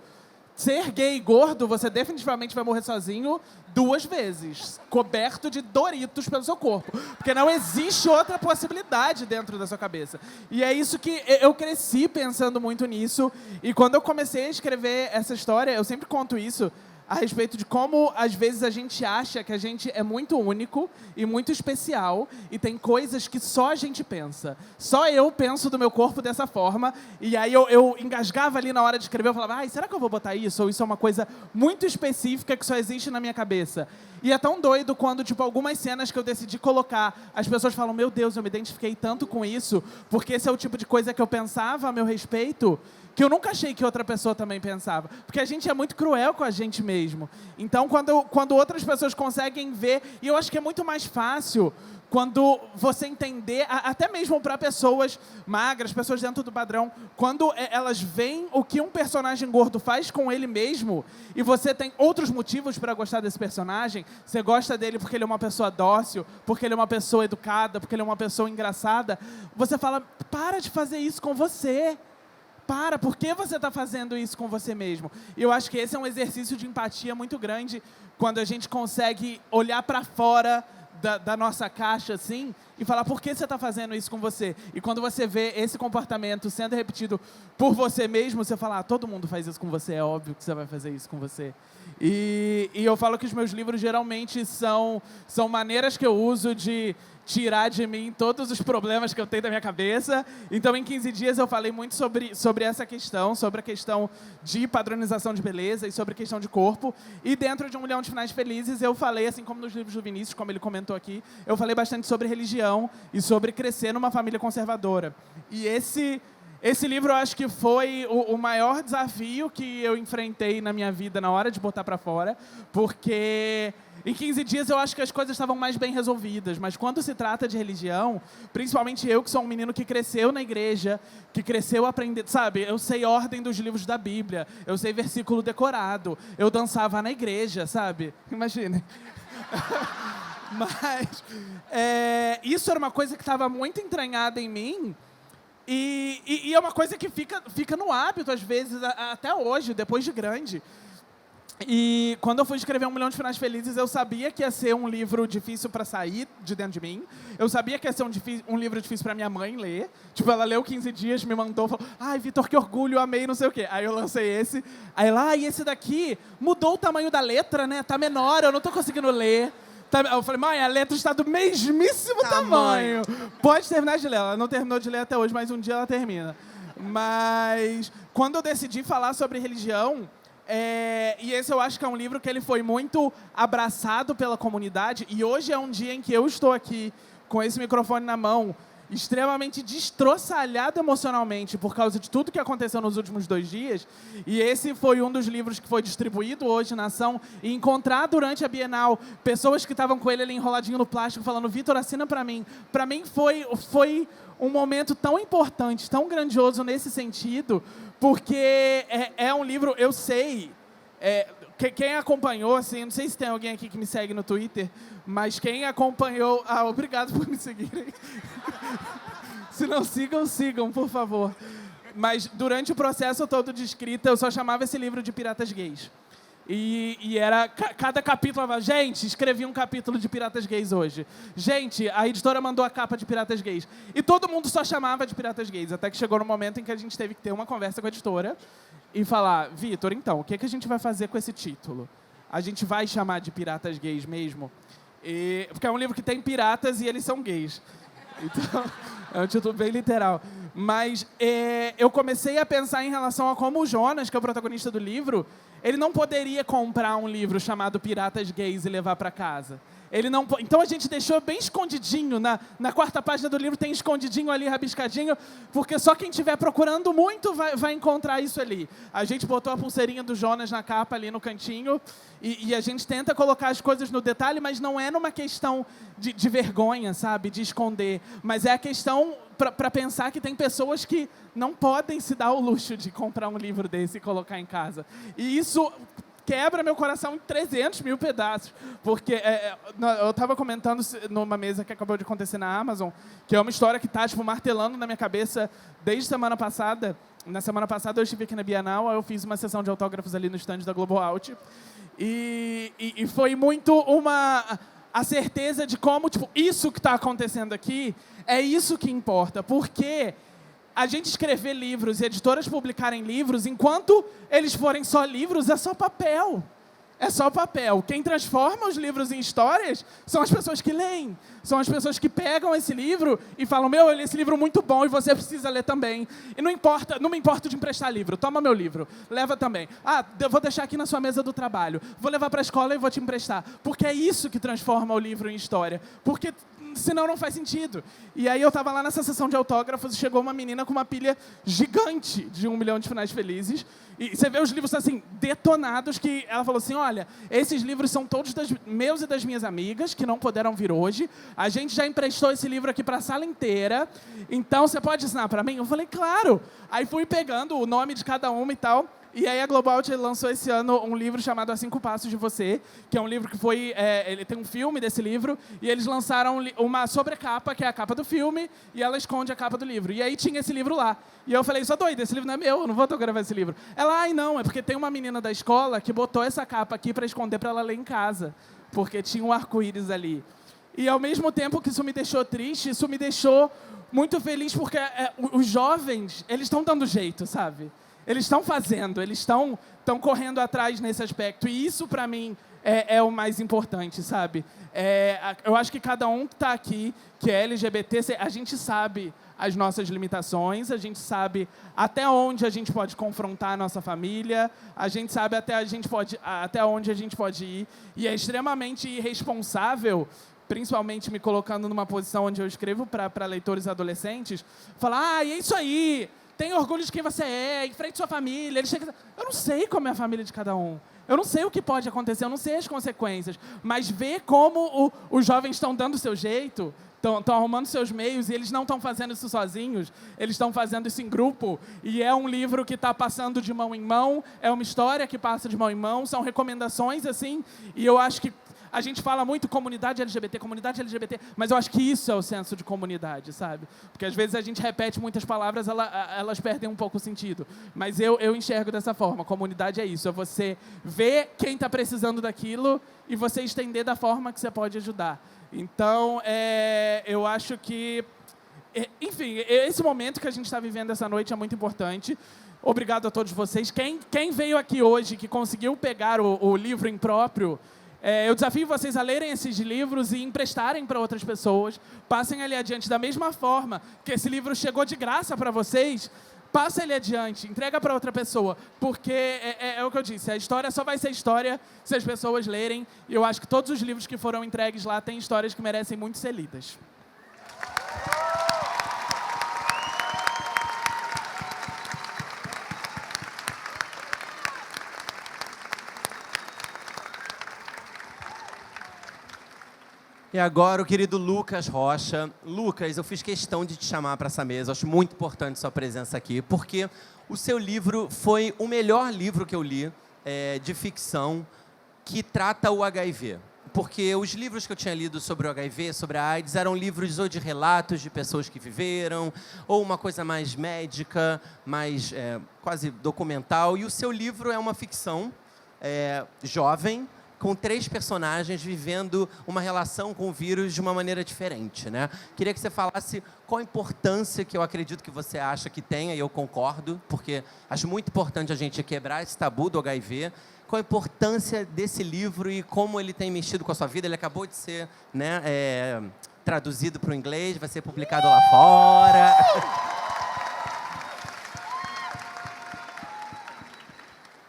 ser gay e gordo, você definitivamente vai morrer sozinho 2 vezes, coberto de Doritos pelo seu corpo. Porque não existe outra possibilidade dentro da sua cabeça. E é isso que eu cresci pensando muito nisso. E quando eu comecei a escrever essa história, eu sempre conto isso, a respeito de como, às vezes, a gente acha que a gente é muito único e muito especial e tem coisas que só a gente pensa. Só eu penso do meu corpo dessa forma. E aí eu engasgava ali na hora de escrever, eu falava, ai, será que eu vou botar isso? Ou isso é uma coisa muito específica que só existe na minha cabeça? E é tão doido quando, tipo, algumas cenas que eu decidi colocar, as pessoas falam, meu Deus, eu me identifiquei tanto com isso, porque esse é o tipo de coisa que eu pensava a meu respeito, que eu nunca achei que outra pessoa também pensava. Porque a gente é muito cruel com a gente mesmo. Então, quando outras pessoas conseguem ver... E eu acho que é muito mais fácil quando você entender, até mesmo para pessoas magras, pessoas dentro do padrão, quando elas veem o que um personagem gordo faz com ele mesmo, e você tem outros motivos para gostar desse personagem, você gosta dele porque ele é uma pessoa dócil, porque ele é uma pessoa educada, porque ele é uma pessoa engraçada, você fala, para de fazer isso com você. Por que você está fazendo isso com você mesmo? E eu acho que esse é um exercício de empatia muito grande, quando a gente consegue olhar para fora da nossa caixa, assim, e falar, por que você está fazendo isso com você? E quando você vê esse comportamento sendo repetido por você mesmo, você fala, todo mundo faz isso com você, é óbvio que você vai fazer isso com você. E eu falo que os meus livros, geralmente, são maneiras que eu uso de tirar de mim todos os problemas que eu tenho da minha cabeça. Então, em 15 dias, eu falei muito sobre essa questão, sobre a questão de padronização de beleza e sobre a questão de corpo. E dentro de 1 Milhão de Finais Felizes, eu falei, assim como nos livros do Vinícius, como ele comentou aqui, eu falei bastante sobre religião e sobre crescer numa família conservadora. E esse livro, eu acho que foi o maior desafio que eu enfrentei na minha vida na hora de botar para fora, porque em 15 dias eu acho que as coisas estavam mais bem resolvidas, mas quando se trata de religião, principalmente eu, que sou um menino que cresceu na igreja, que cresceu aprendendo, sabe, eu sei ordem dos livros da Bíblia, eu sei versículo decorado, eu dançava na igreja, sabe? Imagine. Mas isso era uma coisa que estava muito entranhada em mim, e é uma coisa que fica no hábito, às vezes, até hoje, depois de grande. E quando eu fui escrever 1 Milhão de Finais Felizes, eu sabia que ia ser um livro difícil para sair de dentro de mim. Eu sabia que ia ser um livro difícil para minha mãe ler. Tipo, ela leu 15 dias, me mandou, falou, ai, Vitor, que orgulho, amei, não sei o quê. Aí eu lancei esse. Aí ela, e esse daqui mudou o tamanho da letra, né? Tá menor, eu não tô conseguindo ler. Eu falei, mãe, a letra está do mesmíssimo tamanho. Pode terminar de ler. Ela não terminou de ler até hoje, mas um dia ela termina. Mas quando eu decidi falar sobre religião, e esse eu acho que é um livro que ele foi muito abraçado pela comunidade, e hoje é um dia em que eu estou aqui com esse microfone na mão, extremamente destroçalhado emocionalmente por causa de tudo que aconteceu nos últimos 2 dias, e esse foi um dos livros que foi distribuído hoje na ação, e encontrar durante a Bienal pessoas que estavam com ele ali enroladinho no plástico, falando, Vitor, assina pra mim foi um momento tão importante, tão grandioso nesse sentido, porque é um livro, eu sei, quem acompanhou, assim, não sei se tem alguém aqui que me segue no Twitter, mas quem acompanhou... obrigado por me seguirem. Se não sigam, por favor. Mas durante o processo todo de escrita, eu só chamava esse livro de Piratas Gays. E era, cada capítulo, eu falava, gente, escrevi um capítulo de Piratas Gays hoje. Gente, a editora mandou a capa de Piratas Gays. E todo mundo só chamava de Piratas Gays, até que chegou no momento em que a gente teve que ter uma conversa com a editora e falar, Vitor, então, o que a gente vai fazer com esse título? A gente vai chamar de Piratas Gays mesmo? Porque é um livro que tem piratas e eles são gays. Então, é um título bem literal. Mas eu comecei a pensar em relação a como o Jonas, que é o protagonista do livro, ele não poderia comprar um livro chamado Piratas Gays e levar para casa. Então a gente deixou bem escondidinho, na 4ª página do livro tem escondidinho ali, rabiscadinho, porque só quem estiver procurando muito vai encontrar isso ali. A gente botou a pulseirinha do Jonas na capa ali no cantinho, e a gente tenta colocar as coisas no detalhe, mas não é numa questão de vergonha, sabe, de esconder, mas é a questão para pensar que tem pessoas que não podem se dar o luxo de comprar um livro desse e colocar em casa. E isso quebra meu coração em 300 mil pedaços. Porque eu estava comentando numa mesa que acabou de acontecer na Amazon, que é uma história que está martelando na minha cabeça desde semana passada. Na semana passada eu estive aqui na Bienal, eu fiz uma sessão de autógrafos ali no stand da Globo Out. E foi muito a certeza de como, isso que está acontecendo aqui é isso que importa. Porque a gente escrever livros e editoras publicarem livros, enquanto eles forem só livros, é só papel. É só papel. Quem transforma os livros em histórias são as pessoas que leem. São as pessoas que pegam esse livro e falam, eu li esse livro muito bom e você precisa ler também. E não me importa de emprestar livro. Toma meu livro. Leva também. Eu vou deixar aqui na sua mesa do trabalho. Vou levar para a escola e vou te emprestar. Porque é isso que transforma o livro em história. Porque senão não faz sentido. E aí eu tava lá nessa sessão de autógrafos e chegou uma menina com uma pilha gigante de 1 milhão de finais felizes. E você vê os livros assim, detonados, que ela falou assim, olha, esses livros são todos meus e das minhas amigas, que não puderam vir hoje. A gente já emprestou esse livro aqui para a sala inteira. Então, você pode ensinar para mim? Eu falei, claro. Aí fui pegando o nome de cada uma e tal. E aí a Global lançou esse ano um livro chamado A 5 Passos de Você, que é um livro que foi... ele tem um filme desse livro, e eles lançaram uma sobrecapa, que é a capa do filme, e ela esconde a capa do livro. E aí tinha esse livro lá. E eu falei, sou doida, esse livro não é meu, eu não vou autografar esse livro. Ela, ai não, é porque tem uma menina da escola que botou essa capa aqui para esconder para ela ler em casa, porque tinha um arco-íris ali. E ao mesmo tempo que isso me deixou triste, isso me deixou muito feliz, porque os jovens, eles estão dando jeito, sabe? Eles estão fazendo, eles estão correndo atrás nesse aspecto. E isso, para mim, é o mais importante, sabe? Eu acho que cada um que está aqui, que é LGBT, a gente sabe as nossas limitações, a gente sabe até onde a gente pode confrontar a nossa família, a gente sabe até onde a gente pode ir. E é extremamente irresponsável, principalmente me colocando numa posição onde eu escrevo para leitores adolescentes, falar, é isso aí, tenha orgulho de quem você é, enfrente sua família. Eu não sei como é a família de cada um. Eu não sei o que pode acontecer, eu não sei as consequências. Mas ver como os jovens estão dando o seu jeito, estão arrumando seus meios, e eles não estão fazendo isso sozinhos, eles estão fazendo isso em grupo. E é um livro que está passando de mão em mão, é uma história que passa de mão em mão, são recomendações, assim, e eu acho que a gente fala muito comunidade LGBT, mas eu acho que isso é o senso de comunidade, sabe? Porque às vezes a gente repete muitas palavras, elas perdem um pouco o sentido. Mas eu enxergo dessa forma. Comunidade é isso, é você ver quem está precisando daquilo e você estender da forma que você pode ajudar. Então, eu acho que... Enfim, esse momento que a gente está vivendo essa noite é muito importante. Obrigado a todos vocês. Quem veio aqui hoje, que conseguiu pegar o livro impróprio, eu desafio vocês a lerem esses livros e emprestarem para outras pessoas. Passem ele adiante da mesma forma que esse livro chegou de graça para vocês. Passa ele adiante, entrega para outra pessoa. Porque é o que eu disse, a história só vai ser história se as pessoas lerem. E eu acho que todos os livros que foram entregues lá têm histórias que merecem muito ser lidas. E agora o querido Lucas Rocha. Lucas, eu fiz questão de te chamar para essa mesa. Acho muito importante sua presença aqui, porque o seu livro foi o melhor livro que eu li de ficção que trata o HIV. Porque os livros que eu tinha lido sobre o HIV, sobre a AIDS, eram livros ou de relatos de pessoas que viveram, ou uma coisa mais médica, mais quase documental. E o seu livro é uma ficção jovem, com 3 personagens vivendo uma relação com o vírus de uma maneira diferente, né? Queria que você falasse qual a importância que eu acredito que você acha que tenha, e eu concordo, porque acho muito importante a gente quebrar esse tabu do HIV. Qual a importância desse livro e como ele tem mexido com a sua vida? Ele acabou de ser, né, traduzido para o inglês, vai ser publicado lá fora.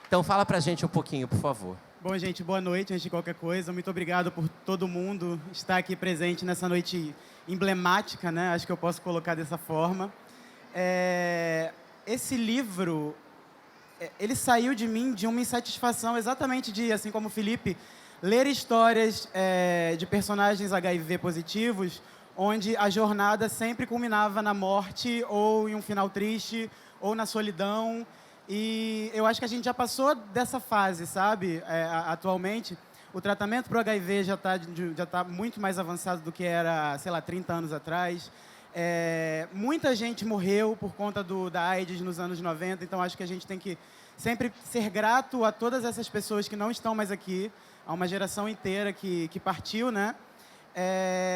Então fala pra gente um pouquinho, por favor. Bom, gente, boa noite, antes de qualquer coisa. Muito obrigado por todo mundo estar aqui presente nessa noite emblemática, né? Acho que eu posso colocar dessa forma. Esse livro, ele saiu de mim de uma insatisfação exatamente de, assim como o Felipe, ler histórias de personagens HIV positivos, onde a jornada sempre culminava na morte, ou em um final triste, ou na solidão. E eu acho que a gente já passou dessa fase, sabe? Atualmente, o tratamento para o HIV já tá muito mais avançado do que era, sei lá, 30 anos atrás. Muita gente morreu por conta da AIDS nos anos 90, então acho que a gente tem que sempre ser grato a todas essas pessoas que não estão mais aqui, a uma geração inteira que partiu, né?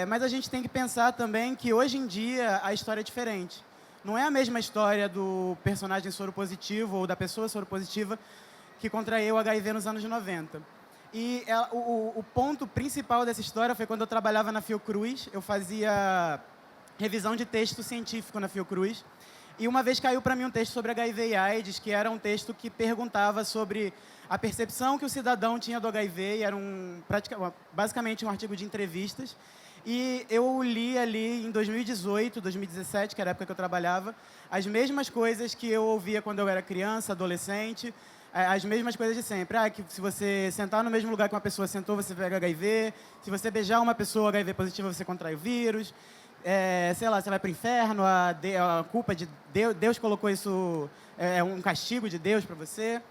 Mas a gente tem que pensar também que hoje em dia a história é diferente. Não é a mesma história do personagem soropositivo ou da pessoa soropositiva que contraiu o HIV nos anos 90. E o ponto principal dessa história foi quando eu trabalhava na Fiocruz. Eu fazia revisão de texto científico na Fiocruz. E uma vez caiu para mim um texto sobre HIV e AIDS, que era um texto que perguntava sobre a percepção que o cidadão tinha do HIV. E era basicamente um artigo de entrevistas. E eu li ali em 2018, 2017, que era a época que eu trabalhava, as mesmas coisas que eu ouvia quando eu era criança, adolescente, as mesmas coisas de sempre. Que se você sentar no mesmo lugar que uma pessoa sentou, você pega HIV. Se você beijar uma pessoa HIV positiva, você contrai o vírus. Sei lá, você vai para o inferno, a culpa de Deus, Deus colocou isso, é um castigo de Deus para você.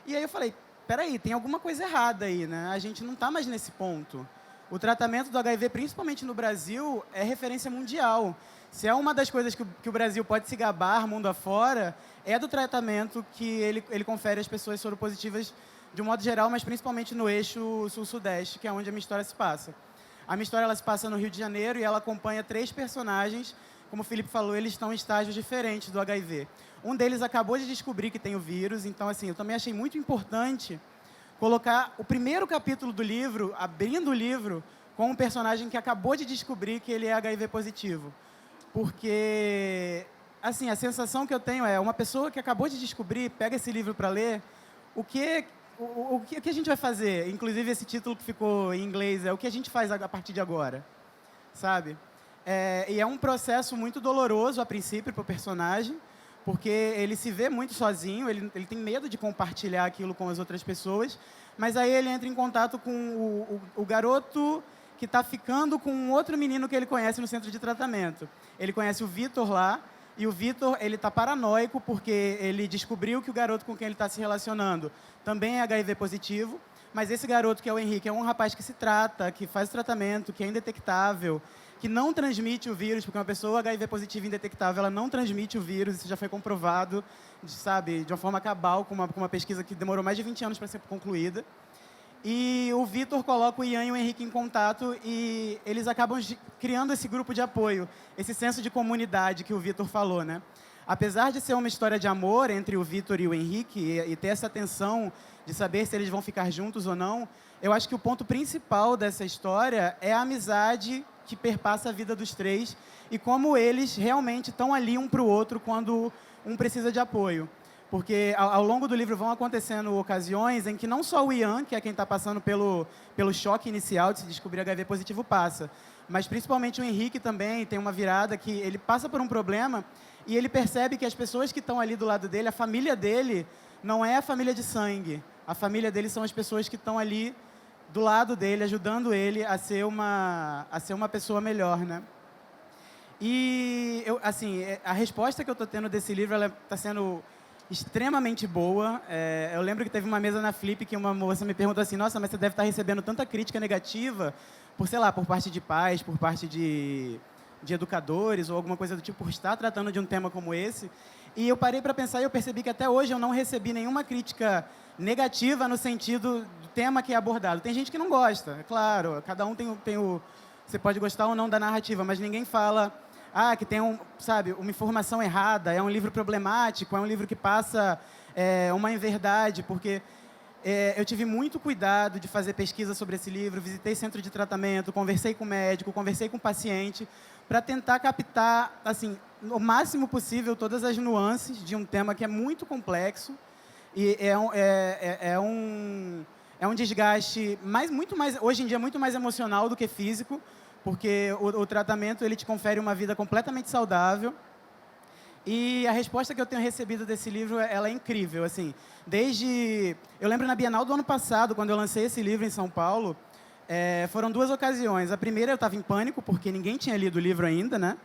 E aí eu falei, peraí, tem alguma coisa errada aí, né? A gente não está mais nesse ponto. O tratamento do HIV, principalmente no Brasil, é referência mundial. Se é uma das coisas que o Brasil pode se gabar mundo afora, é do tratamento que ele confere às pessoas soropositivas de um modo geral, mas principalmente no eixo sul-sudeste, que é onde a minha história se passa. A minha história ela se passa no Rio de Janeiro e ela acompanha 3 personagens. Como o Felipe falou, eles estão em estágios diferentes do HIV. Um deles acabou de descobrir que tem o vírus, então assim, eu também achei muito importante colocar o primeiro capítulo do livro, abrindo o livro, com um personagem que acabou de descobrir que ele é HIV positivo. Porque, assim, a sensação que eu tenho é uma pessoa que acabou de descobrir, pega esse livro para ler, o que a gente vai fazer? Inclusive, esse título que ficou em inglês é o que a gente faz a partir de agora, sabe? E é um processo muito doloroso, a princípio, para o personagem, porque ele se vê muito sozinho, ele tem medo de compartilhar aquilo com as outras pessoas, mas aí ele entra em contato com o garoto que está ficando com um outro menino que ele conhece no centro de tratamento. Ele conhece o Vitor lá, e o Vitor está paranoico porque ele descobriu que o garoto com quem ele está se relacionando também é HIV positivo, mas esse garoto, que é o Henrique, é um rapaz que se trata, que faz tratamento, que é indetectável, que não transmite o vírus, porque uma pessoa HIV positiva indetectável, ela não transmite o vírus, isso já foi comprovado, sabe, de uma forma cabal, com uma pesquisa que demorou mais de 20 anos para ser concluída. E o Vitor coloca o Ian e o Henrique em contato e eles acabam criando esse grupo de apoio, esse senso de comunidade que o Vitor falou, né? Apesar de ser uma história de amor entre o Vitor e o Henrique e ter essa tensão de saber se eles vão ficar juntos ou não, eu acho que o ponto principal dessa história é a amizade que perpassa a vida dos 3 e como eles realmente estão ali um para o outro quando um precisa de apoio. Porque ao longo do livro vão acontecendo ocasiões em que não só o Ian, que é quem está passando pelo choque inicial de se descobrir HIV positivo, passa, mas principalmente o Henrique também tem uma virada que ele passa por um problema e ele percebe que as pessoas que estão ali do lado dele, a família dele, não é a família de sangue. A família dele são as pessoas que estão ali do lado dele, ajudando ele a ser uma pessoa melhor, né? E, a resposta que eu estou tendo desse livro, ela está sendo extremamente boa. Eu lembro que teve uma mesa na Flip que uma moça me perguntou assim, nossa, mas você deve estar recebendo tanta crítica negativa por parte de pais, por parte de educadores ou alguma coisa do tipo, por estar tratando de um tema como esse. E eu parei para pensar e eu percebi que até hoje eu não recebi nenhuma crítica negativa no sentido do tema que é abordado. Tem gente que não gosta, é claro, cada um tem o... Você pode gostar ou não da narrativa, mas ninguém fala que tem uma informação errada, é um livro problemático, é um livro que passa uma inverdade, porque eu tive muito cuidado de fazer pesquisa sobre esse livro, visitei centro de tratamento, conversei com médico, conversei com paciente, para tentar captar, assim, o máximo possível todas as nuances de um tema que é muito complexo e é um desgaste muito mais, hoje em dia, muito mais emocional do que físico, porque o tratamento ele te confere uma vida completamente saudável. E a resposta que eu tenho recebido desse livro, ela é incrível, assim. Eu lembro na Bienal do ano passado, quando eu lancei esse livro em São Paulo, foram 2 ocasiões. A primeira eu estava em pânico, porque ninguém tinha lido o livro ainda, né?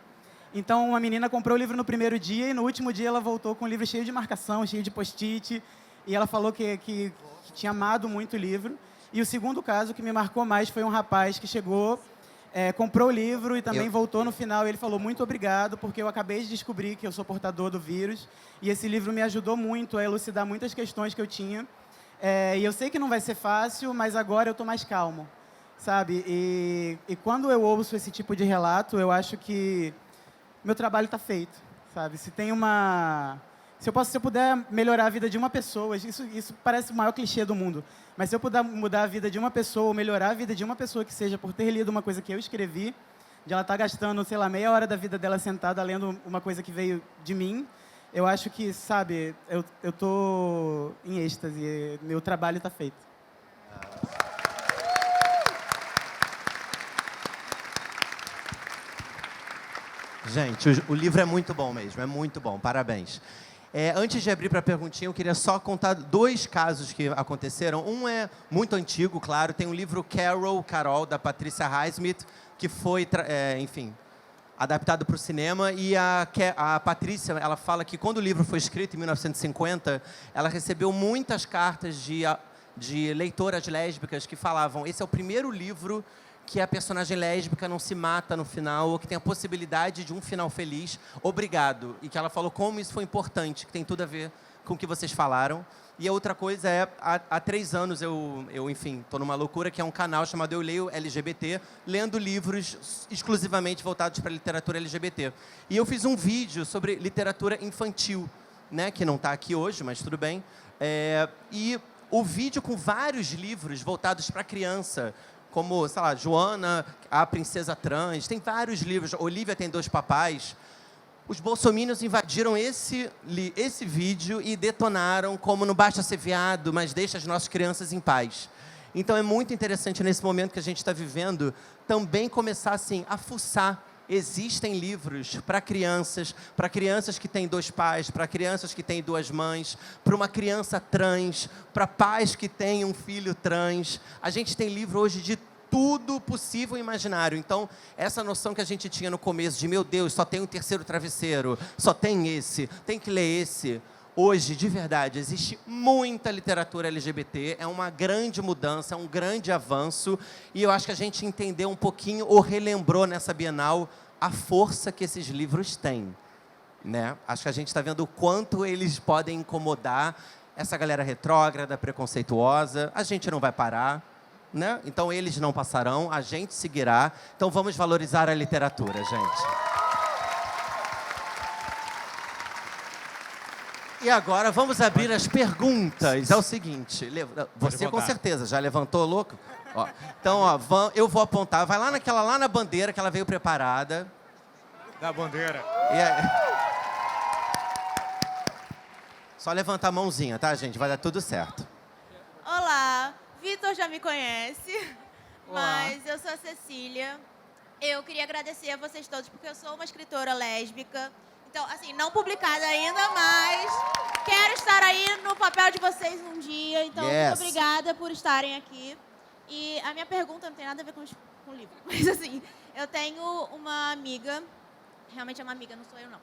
Então, uma menina comprou o livro no primeiro dia e no último dia ela voltou com o livro cheio de marcação, cheio de post-it. E ela falou que tinha amado muito o livro. E o segundo caso que me marcou mais foi um rapaz que chegou, comprou o livro e também voltou no final. E ele falou, muito obrigado, porque eu acabei de descobrir que eu sou portador do vírus. E esse livro me ajudou muito a elucidar muitas questões que eu tinha. E eu sei que não vai ser fácil, mas agora eu estou mais calmo, sabe? E quando eu ouço esse tipo de relato, eu acho que meu trabalho está feito, sabe? Se eu puder melhorar a vida de uma pessoa, isso parece o maior clichê do mundo, mas se eu puder mudar a vida de uma pessoa, ou melhorar a vida de uma pessoa que seja por ter lido uma coisa que eu escrevi, de ela estar gastando, sei lá, meia hora da vida dela sentada lendo uma coisa que veio de mim, eu acho que, sabe, eu estou em êxtase, meu trabalho está feito. Gente, o livro é muito bom mesmo, é muito bom, parabéns. Antes de abrir para a perguntinha, eu queria só contar 2 casos que aconteceram. Um é muito antigo, claro, tem um livro Carol, da Patricia Highsmith, que foi, enfim, adaptado para o cinema. E a Patrícia, ela fala que quando o livro foi escrito, em 1950, ela recebeu muitas cartas de leitoras lésbicas que falavam: esse é o primeiro livro que a personagem lésbica não se mata no final, ou que tem a possibilidade de um final feliz. Obrigado. E que ela falou como isso foi importante, que tem tudo a ver com o que vocês falaram. E a outra coisa é, há 3 anos enfim, estou numa loucura, que é um canal chamado Eu Leio LGBT, lendo livros exclusivamente voltados para a literatura LGBT. E eu fiz um vídeo sobre literatura infantil, né, que não está aqui hoje, mas tudo bem. E o vídeo com vários livros voltados para criança, como, sei lá, Joana, a Princesa Trans, tem vários livros, Olivia tem 2 papais. Os bolsominions invadiram esse vídeo e detonaram como não basta ser viado, mas deixa as nossas crianças em paz. Então é muito interessante, nesse momento que a gente está vivendo, também começar assim, a fuçar. Existem livros para crianças que têm 2 pais, para crianças que têm 2 mães, para uma criança trans, para pais que têm um filho trans. A gente tem livro hoje de tudo possível e imaginário. Então, essa noção que a gente tinha no começo de, meu Deus, só tem um terceiro travesseiro, só tem esse, tem que ler esse. Hoje, de verdade, existe muita literatura LGBT, é uma grande mudança, é um grande avanço, e eu acho que a gente entendeu um pouquinho, ou relembrou nessa Bienal, a força que esses livros têm, né? Acho que a gente está vendo o quanto eles podem incomodar essa galera retrógrada, preconceituosa. A gente não vai parar, né? Então, eles não passarão, a gente seguirá. Então, vamos valorizar a literatura, gente. E agora vamos abrir as perguntas. É o seguinte, você com certeza já levantou, louco? Ó, então, ó, eu vou apontar. Vai lá na bandeira que ela veio preparada. Da bandeira. E aí... Só levantar a mãozinha, tá, gente? Vai dar tudo certo. Olá, Vitor já me conhece, mas eu sou a Cecília. Eu queria agradecer a vocês todos, porque eu sou uma escritora lésbica. Então, assim, não publicada ainda, mas quero estar aí no papel de vocês um dia. Então, muito obrigada por estarem aqui. E a minha pergunta não tem nada a ver com o livro. Mas, assim, eu tenho uma amiga... Realmente é uma amiga, não sou eu, não.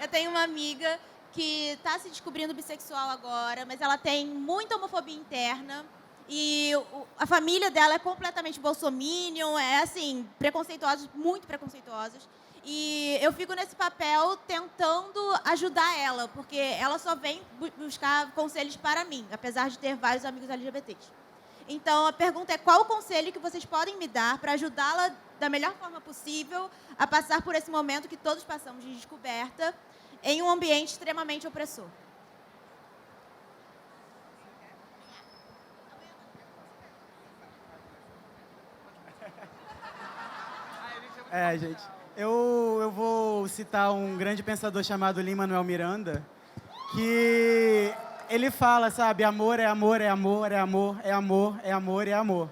Eu tenho uma amiga que está se descobrindo bissexual agora, mas ela tem muita homofobia interna. E a família dela é completamente bolsominion, assim, preconceituosos, muito preconceituosos. E eu fico nesse papel tentando ajudar ela, porque ela só vem buscar conselhos para mim, apesar de ter vários amigos LGBTs. Então, a pergunta é: qual o conselho que vocês podem me dar para ajudá-la da melhor forma possível a passar por esse momento que todos passamos de descoberta em um ambiente extremamente opressor? Gente, eu vou citar um grande pensador chamado Lin-Manuel Miranda, que ele fala, sabe, amor é amor, é amor, é amor, é amor, é amor, é amor.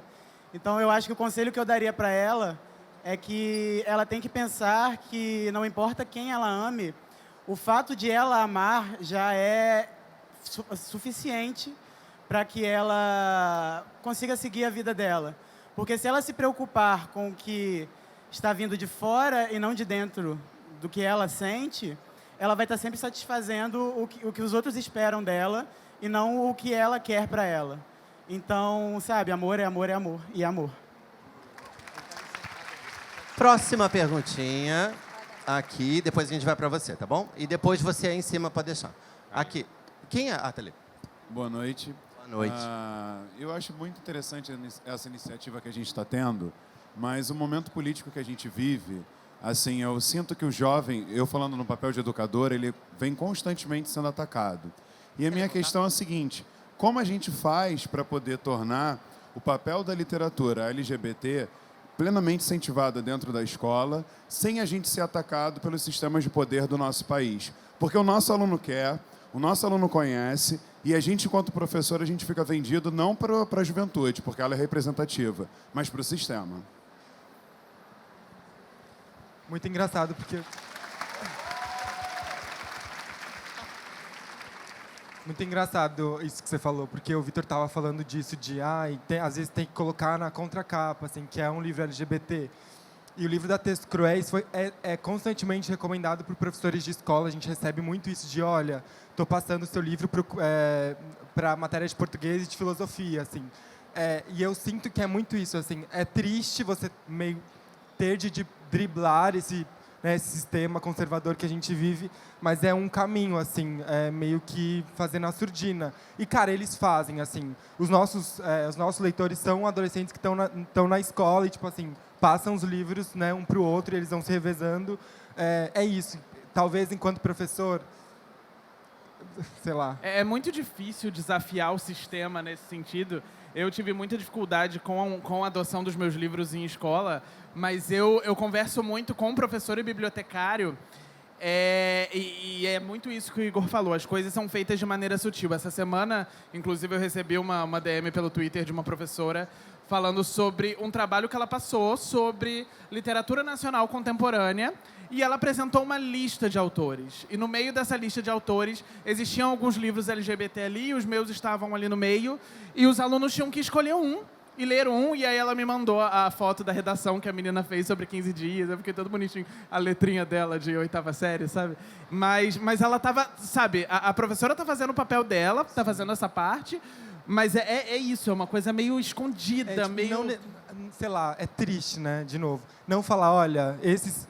Então, eu acho que o conselho que eu daria para ela é que ela tem que pensar que não importa quem ela ame, o fato de ela amar já é suficiente para que ela consiga seguir a vida dela. Porque se ela se preocupar com o que está vindo de fora e não de dentro do que ela sente, ela vai estar sempre satisfazendo o que os outros esperam dela e não o que ela quer para ela. Então, sabe, amor é amor, é amor e amor. Próxima perguntinha. Aqui, depois a gente vai para você, tá bom? E depois você aí em cima pode deixar. Aqui. Quem é? Ah, tá ali. Boa noite. Boa noite. Eu acho muito interessante essa iniciativa que a gente está tendo, mas o momento político que a gente vive, assim, eu sinto que o jovem, eu falando no papel de educador, ele vem constantemente sendo atacado. E a minha questão é a seguinte: como a gente faz para poder tornar o papel da literatura LGBT plenamente incentivada dentro da escola, sem a gente ser atacado pelos sistemas de poder do nosso país? Porque o nosso aluno quer, o nosso aluno conhece, e a gente, enquanto professor, a gente fica vendido não para a juventude, porque ela é representativa, mas para o sistema. Muito engraçado, porque... Muito engraçado isso que você falou, porque o Vitor estava falando disso, às vezes tem que colocar na contracapa, assim, que é um livro LGBT. E o livro da Textos Cruéis é constantemente recomendado por professores de escola. A gente recebe muito isso de, olha, estou passando o seu livro para matéria de português e de filosofia, assim. E eu sinto que é muito isso, assim. É triste você meio ter de driblar esse sistema conservador que a gente vive, mas é um caminho, assim, meio que fazendo a surdina. E, cara, eles fazem, assim, os nossos leitores são adolescentes que estão na escola e, tipo assim, passam os livros, né, um para o outro e eles vão se revezando. É isso. Talvez, enquanto professor, sei lá. É muito difícil desafiar o sistema nesse sentido. Eu tive muita dificuldade com a adoção dos meus livros em escola, mas eu converso muito com o professor e bibliotecário, e é muito isso que o Igor falou, as coisas são feitas de maneira sutil. Essa semana, inclusive, eu recebi uma DM pelo Twitter de uma professora falando sobre um trabalho que ela passou sobre literatura nacional contemporânea, e ela apresentou uma lista de autores. E no meio dessa lista de autores, existiam alguns livros LGBT ali, os meus estavam ali no meio, e os alunos tinham que escolher um, e ler um, e aí ela me mandou a foto da redação que a menina fez sobre 15 dias, eu fiquei todo bonitinho, a letrinha dela de 8ª série, sabe? Mas ela tava, sabe, a professora tá fazendo o papel dela, tá fazendo essa parte, mas é isso, é uma coisa meio escondida, Tipo, meio... não, sei lá, é triste, né, de novo. Não falar, olha, esses...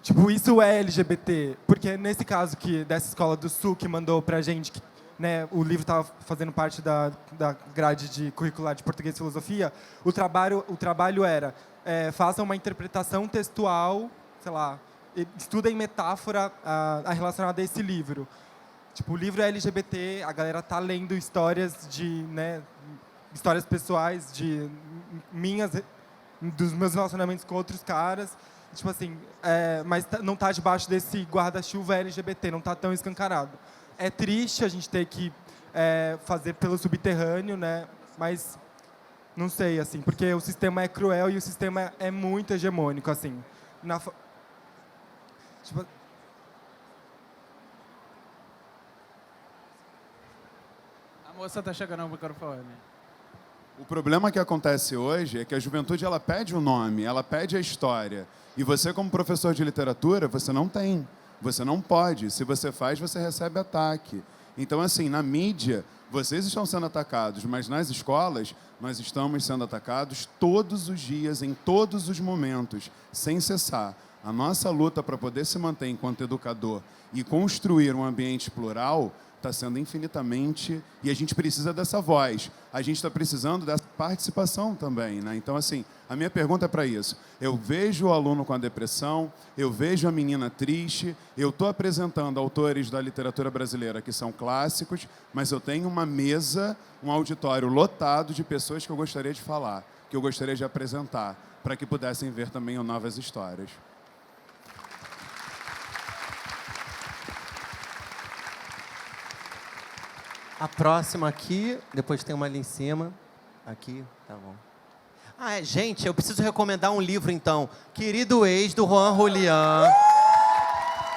Tipo, isso é LGBT, porque nesse caso dessa escola do Sul que mandou pra gente, né, o livro estava fazendo parte da grade de curricular de português e filosofia, o trabalho era, faça uma interpretação textual, sei lá, estudem metáfora relacionada a esse livro. Tipo, o livro é LGBT, a galera tá lendo histórias histórias pessoais dos meus relacionamentos com outros caras. Tipo assim, mas não tá debaixo desse guarda-chuva LGBT, não tá tão escancarado. É triste a gente ter que fazer pelo subterrâneo, né? Mas não sei, assim, porque o sistema é cruel e o sistema é muito hegemônico, assim. Tipo... A moça tá chegando ao microfone. O problema que acontece hoje é que a juventude ela pede o nome, ela pede a história. E você, como professor de literatura, você não tem. Você não pode. Se você faz, você recebe ataque. Então, assim, na mídia, vocês estão sendo atacados, mas nas escolas, nós estamos sendo atacados todos os dias, em todos os momentos, sem cessar. A nossa luta para poder se manter enquanto educador e construir um ambiente plural está sendo infinitamente... E a gente precisa dessa voz. A gente está precisando dessa participação também, né? Então, assim, a minha pergunta é para isso. Eu vejo o aluno com a depressão, eu vejo a menina triste, eu estou apresentando autores da literatura brasileira que são clássicos, mas eu tenho uma mesa, um auditório lotado de pessoas que eu gostaria de falar, que eu gostaria de apresentar, para que pudessem ver também novas histórias. A próxima aqui, depois tem uma ali em cima. Aqui, tá bom. Gente, eu preciso recomendar um livro, então. Querido Ex, do Juan Julián,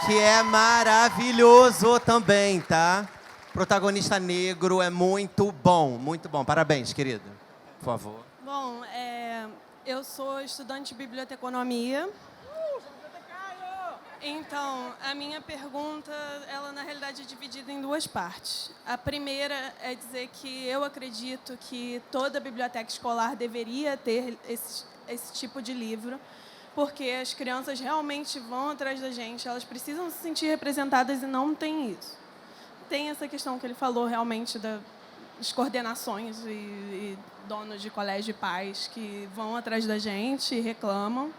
que é maravilhoso também, tá? Protagonista negro, é muito bom, muito bom. Parabéns, querido. Por favor. Bom, eu sou estudante de biblioteconomia. Então, a minha pergunta, ela na realidade é dividida em duas partes. A primeira é dizer que eu acredito que toda biblioteca escolar deveria ter esse tipo de livro, porque as crianças realmente vão atrás da gente, elas precisam se sentir representadas e não tem isso. Tem essa questão que ele falou realmente das coordenações e donos de colégio e pais que vão atrás da gente e reclamam.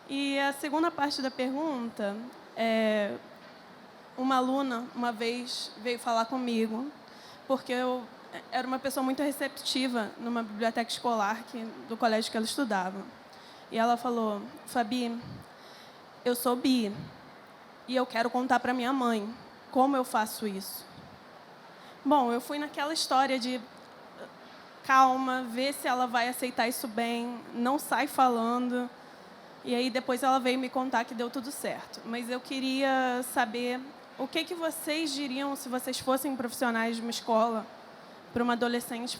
E a segunda parte da pergunta uma aluna, uma vez, veio falar comigo, porque eu era uma pessoa muito receptiva numa biblioteca escolar do colégio que ela estudava. E ela falou, Fabi, eu sou bi e eu quero contar para minha mãe como eu faço isso. Bom, eu fui naquela história de calma, vê se ela vai aceitar isso bem, não sai falando. E aí depois ela veio me contar que deu tudo certo. Mas eu queria saber o que vocês diriam se vocês fossem profissionais de uma escola para uma adolescente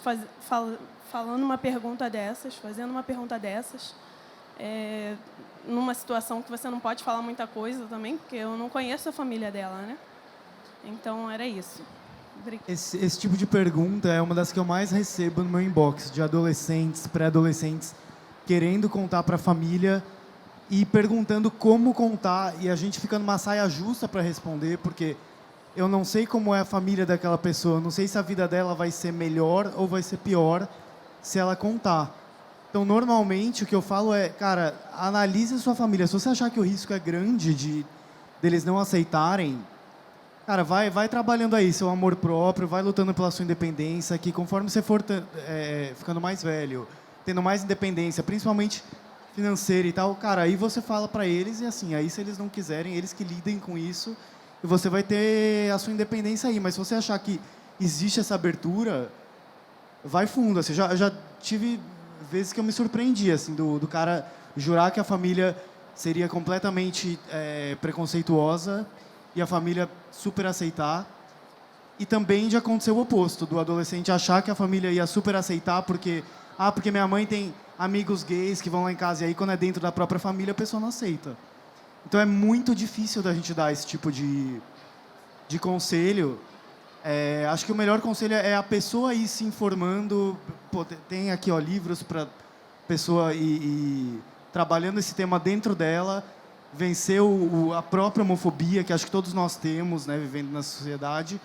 fazendo uma pergunta dessas, numa situação que você não pode falar muita coisa também, porque eu não conheço a família dela, né? Então, era isso. Esse tipo de pergunta é uma das que eu mais recebo no meu inbox, de adolescentes, pré-adolescentes, querendo contar para a família e perguntando como contar, e a gente fica numa saia justa para responder, porque eu não sei como é a família daquela pessoa, não sei se a vida dela vai ser melhor ou vai ser pior se ela contar. Então, normalmente, o que eu falo é, cara, analise a sua família. Se você achar que o risco é grande deles não aceitarem, cara, vai trabalhando aí seu amor próprio, vai lutando pela sua independência, que conforme você for ficando mais velho, tendo mais independência, principalmente financeira e tal, cara, aí você fala pra eles e assim, aí se eles não quiserem, eles que lidem com isso e você vai ter a sua independência aí. Mas se você achar que existe essa abertura, vai fundo. Assim, já tive vezes que eu me surpreendi, assim, do cara jurar que a família seria completamente preconceituosa e a família super aceitar. E também de acontecer o oposto, do adolescente achar que a família ia super aceitar porque minha mãe tem amigos gays que vão lá em casa, e aí quando é dentro da própria família a pessoa não aceita. Então é muito difícil da gente dar esse tipo de conselho. Acho que o melhor conselho é a pessoa ir se informando. Pô, tem aqui livros para pessoa ir trabalhando esse tema dentro dela, vencer a própria homofobia, que acho que todos nós temos, né, vivendo na sociedade.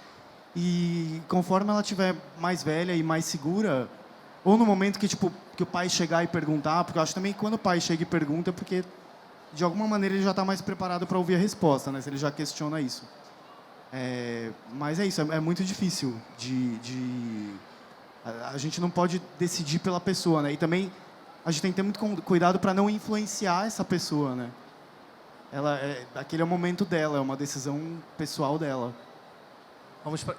E conforme ela estiver mais velha e mais segura, ou no momento que o pai chegar e perguntar, porque eu acho também que quando o pai chega e pergunta, porque de alguma maneira ele já está mais preparado para ouvir a resposta, né, se ele já questiona isso. Mas é isso, é muito difícil a gente não pode decidir pela pessoa, né? E também a gente tem que ter muito cuidado para não influenciar essa pessoa, né? Aquele é o momento dela, é uma decisão pessoal dela.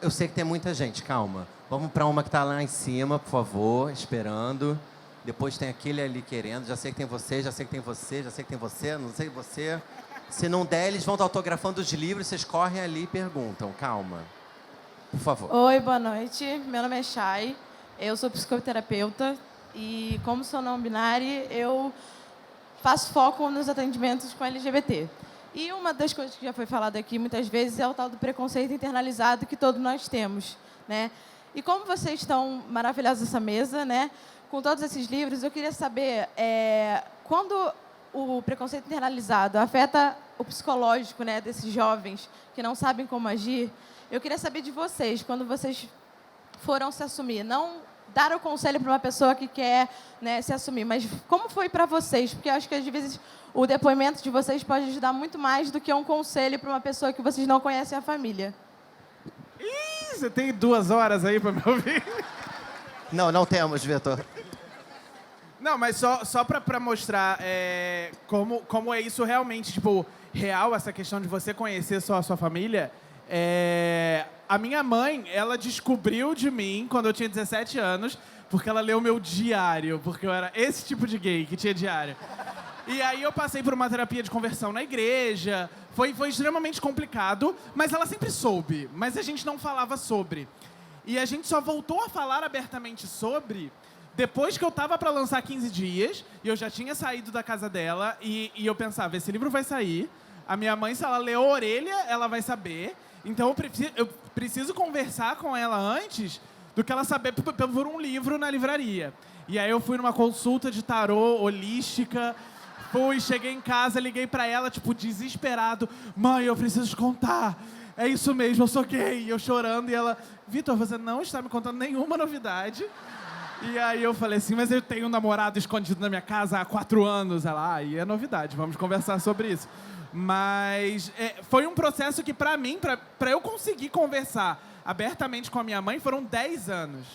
Eu sei que tem muita gente, calma. Vamos para uma que está lá em cima, por favor, esperando. Depois tem aquele ali querendo. Já sei que tem você, já sei que tem você, já sei que tem você, não sei você. Se não der, eles vão estar autografando os livros, vocês correm ali e perguntam. Calma. Por favor. Oi, boa noite. Meu nome é Chay. Eu sou psicoterapeuta e, como sou não binária, eu faço foco nos atendimentos com LGBT. E uma das coisas que já foi falada aqui muitas vezes é o tal do preconceito internalizado que todos nós temos, né? E como vocês estão maravilhosos nessa mesa, né? Com todos esses livros, eu queria saber quando o preconceito internalizado afeta o psicológico, né, desses jovens que não sabem como agir. Eu queria saber de vocês, quando vocês foram se assumir, não dar o conselho para uma pessoa que quer, né, se assumir, mas como foi para vocês? Porque eu acho que às vezes o depoimento de vocês pode ajudar muito mais do que um conselho para uma pessoa que vocês não conhecem a família. Ih, você tem 2 horas aí para me ouvir? Não temos, Vitor. Não, mas só pra mostrar como é isso realmente, tipo, real, essa questão de você conhecer só a sua família. A minha mãe, ela descobriu de mim quando eu tinha 17 anos, porque ela leu meu diário, porque eu era esse tipo de gay que tinha diário. E aí eu passei por uma terapia de conversão na igreja, foi extremamente complicado, mas ela sempre soube, mas a gente não falava sobre. E a gente só voltou a falar abertamente sobre depois que eu tava para lançar 15 dias, e eu já tinha saído da casa dela, e eu pensava, esse livro vai sair, a minha mãe, se ela ler a orelha, ela vai saber, então eu preciso conversar com ela antes do que ela saber por um livro na livraria. E aí eu fui numa consulta de tarô holística, cheguei em casa, liguei para ela, tipo, desesperado, mãe, eu preciso te contar, é isso mesmo, eu sou gay, e eu chorando, e ela, Vitor, você não está me contando nenhuma novidade. E aí eu falei assim, mas eu tenho um namorado escondido na minha casa há 4 anos. Ela, aí é novidade, vamos conversar sobre isso. Mas foi um processo que, pra mim, pra eu conseguir conversar abertamente com a minha mãe, foram 10 anos.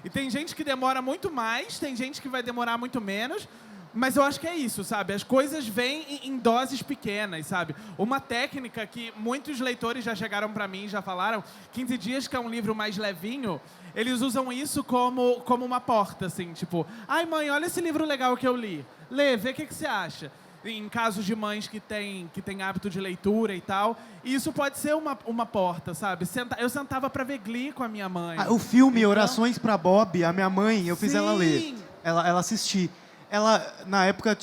E tem gente que demora muito mais, tem gente que vai demorar muito menos, Mas eu acho que é isso, sabe? As coisas vêm em doses pequenas, sabe? Uma técnica que muitos leitores já chegaram pra mim e já falaram, 15 Dias, que é um livro mais levinho, eles usam isso como uma porta, assim, tipo, ai mãe, olha esse livro legal que eu li. Lê, vê o que você acha. Em casos de mães que têm hábito de leitura e tal. E isso pode ser uma porta, sabe? Eu sentava pra ver Glee com a minha mãe. O filme Orações pra Bob, a minha mãe, eu fiz ela ler. Ela assistir. Ela, na época,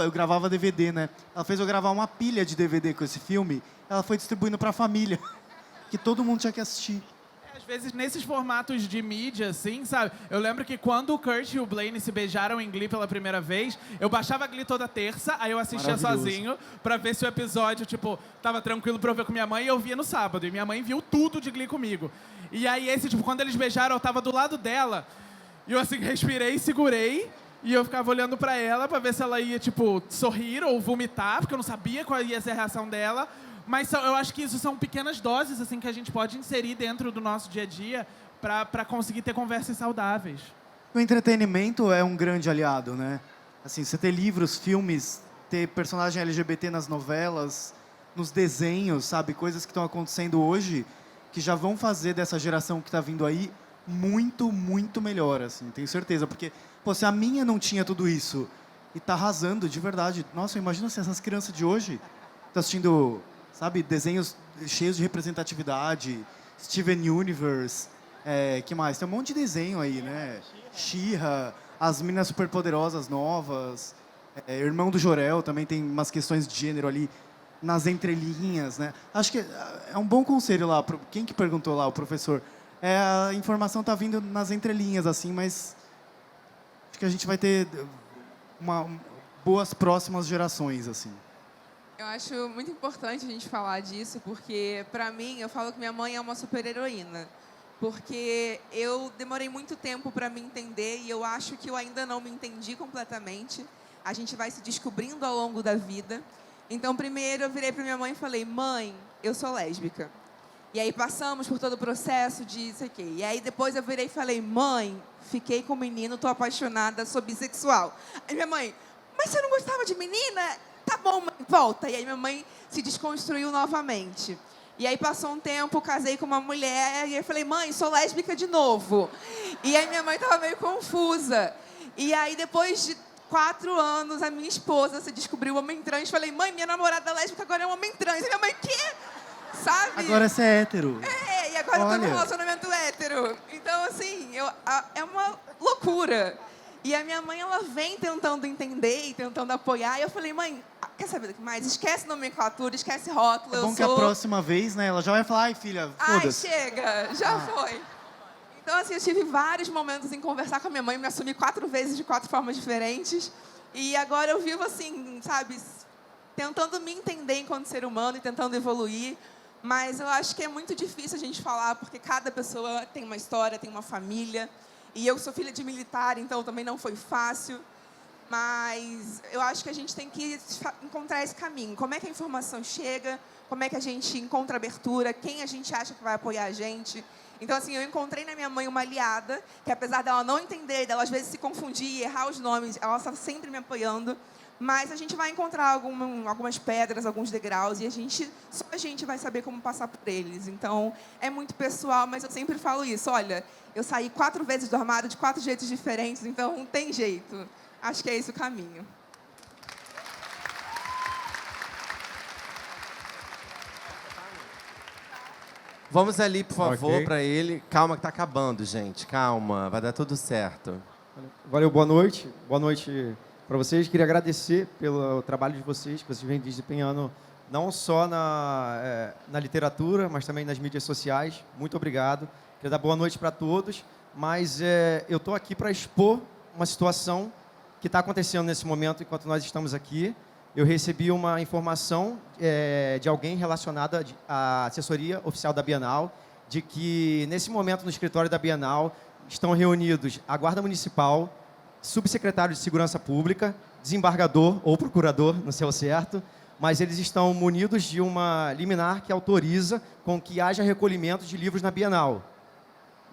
eu gravava DVD, né? Ela fez eu gravar uma pilha de DVD com esse filme. Ela foi distribuindo pra família. Que todo mundo tinha que assistir. Às vezes, nesses formatos de mídia, assim, sabe? Eu lembro que quando o Kurt e o Blaine se beijaram em Glee pela primeira vez, eu baixava Glee toda terça, aí eu assistia sozinho pra ver se o episódio, tipo, tava tranquilo pra eu ver com minha mãe, e eu via no sábado. E minha mãe viu tudo de Glee comigo. E aí, quando eles beijaram, eu tava do lado dela, e eu, assim, respirei, segurei, e eu ficava olhando pra ela pra ver se ela ia, tipo, sorrir ou vomitar, porque eu não sabia qual ia ser a reação dela. Mas eu acho que isso são pequenas doses assim, que a gente pode inserir dentro do nosso dia a dia para conseguir ter conversas saudáveis. O entretenimento é um grande aliado, né? Assim, você ter livros, filmes, ter personagem LGBT nas novelas, nos desenhos, sabe? Coisas que estão acontecendo hoje que já vão fazer dessa geração que está vindo aí muito, muito melhor, assim, tenho certeza. Porque, pô, se a minha não tinha tudo isso e tá arrasando de verdade, nossa, imagina se essas crianças de hoje estão assistindo, sabe, desenhos cheios de representatividade, Steven Universe, que mais? Tem um monte de desenho aí, né? She-Ra, as meninas superpoderosas novas, Irmão do Jor-El também tem umas questões de gênero ali nas entrelinhas, né? Acho que é um bom conselho lá, quem que perguntou lá, o professor? A informação tá vindo nas entrelinhas, assim, mas acho que a gente vai ter boas próximas gerações, assim. Eu acho muito importante a gente falar disso, porque, pra mim, eu falo que minha mãe é uma super-heroína. Porque eu demorei muito tempo para me entender e eu acho que eu ainda não me entendi completamente. A gente vai se descobrindo ao longo da vida. Então, primeiro, eu virei para minha mãe e falei, mãe, eu sou lésbica. E aí passamos por todo o processo de isso aqui. E aí depois eu virei e falei, mãe, fiquei com um menino, tô apaixonada, sou bissexual. Aí minha mãe, mas você não gostava de menina? Tá bom, mãe, volta. E aí minha mãe se desconstruiu novamente. E aí passou um tempo, casei com uma mulher, e eu falei, mãe, sou lésbica de novo. E aí minha mãe tava meio confusa. E aí depois de 4 anos, a minha esposa se descobriu homem trans. Falei, mãe, minha namorada lésbica agora é um homem trans. E minha mãe, quê? Sabe? Agora você é hétero. E agora eu tô num relacionamento hétero. Então, assim, é uma loucura. E a minha mãe, ela vem tentando entender e tentando apoiar. E eu falei, mãe, quer saber do que mais? Esquece nomenclatura, esquece rótulo. É bom que a próxima vez, né, ela já vai falar, ai, filha, foda-se. Ai, chega, já foi. Então, assim, eu tive vários momentos em conversar com a minha mãe, me assumi 4 vezes de 4 formas diferentes. E agora eu vivo, assim, sabe, tentando me entender enquanto ser humano e tentando evoluir. Mas eu acho que é muito difícil a gente falar, porque cada pessoa tem uma história, tem uma família. E eu sou filha de militar, então também não foi fácil. Mas eu acho que a gente tem que encontrar esse caminho. Como é que a informação chega? Como é que a gente encontra abertura? Quem a gente acha que vai apoiar a gente? Então, assim, eu encontrei na minha mãe uma aliada, que apesar dela não entender, dela às vezes se confundir e errar os nomes, ela está sempre me apoiando. Mas a gente vai encontrar algumas pedras, alguns degraus, e só a gente vai saber como passar por eles. Então, é muito pessoal, mas eu sempre falo isso. Olha, eu saí 4 vezes do armário de 4 jeitos diferentes, então não tem jeito. Acho que é esse o caminho. Vamos ali, por favor, para ele. Calma que tá acabando, gente. Calma, vai dar tudo certo. Valeu, boa noite. Boa noite para vocês. Queria agradecer pelo trabalho de vocês, que vocês vêm desempenhando não só na literatura, mas também nas mídias sociais. Muito obrigado. Queria dar boa noite para todos, mas eu estou aqui para expor uma situação que está acontecendo nesse momento enquanto nós estamos aqui. Eu recebi uma informação de alguém relacionada à assessoria oficial da Bienal, de que, nesse momento, no escritório da Bienal, estão reunidos a Guarda Municipal, subsecretário de Segurança Pública, desembargador ou procurador, não sei o certo, mas eles estão munidos de uma liminar que autoriza com que haja recolhimento de livros na Bienal.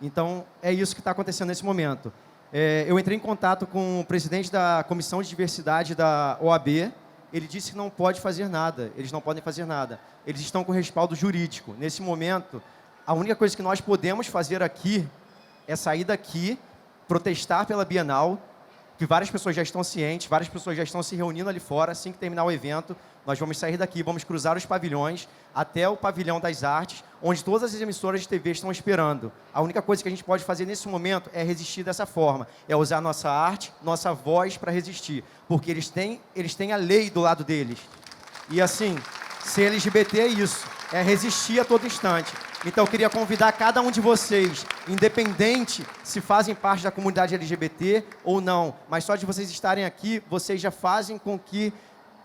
Então, é isso que está acontecendo nesse momento. Eu entrei em contato com o presidente da Comissão de Diversidade da OAB. Ele disse que não pode fazer nada, eles não podem fazer nada. Eles estão com respaldo jurídico. Nesse momento, a única coisa que nós podemos fazer aqui é sair daqui, protestar pela Bienal, que várias pessoas já estão cientes, várias pessoas já estão se reunindo ali fora. Assim que terminar o evento, nós vamos sair daqui, vamos cruzar os pavilhões até o Pavilhão das Artes, onde todas as emissoras de TV estão esperando. A única coisa que a gente pode fazer nesse momento é resistir dessa forma, é usar nossa arte, nossa voz para resistir, porque eles têm a lei do lado deles. E assim, ser LGBT é isso, é resistir a todo instante. Então, eu queria convidar cada um de vocês, independente se fazem parte da comunidade LGBT ou não, mas só de vocês estarem aqui, vocês já fazem com que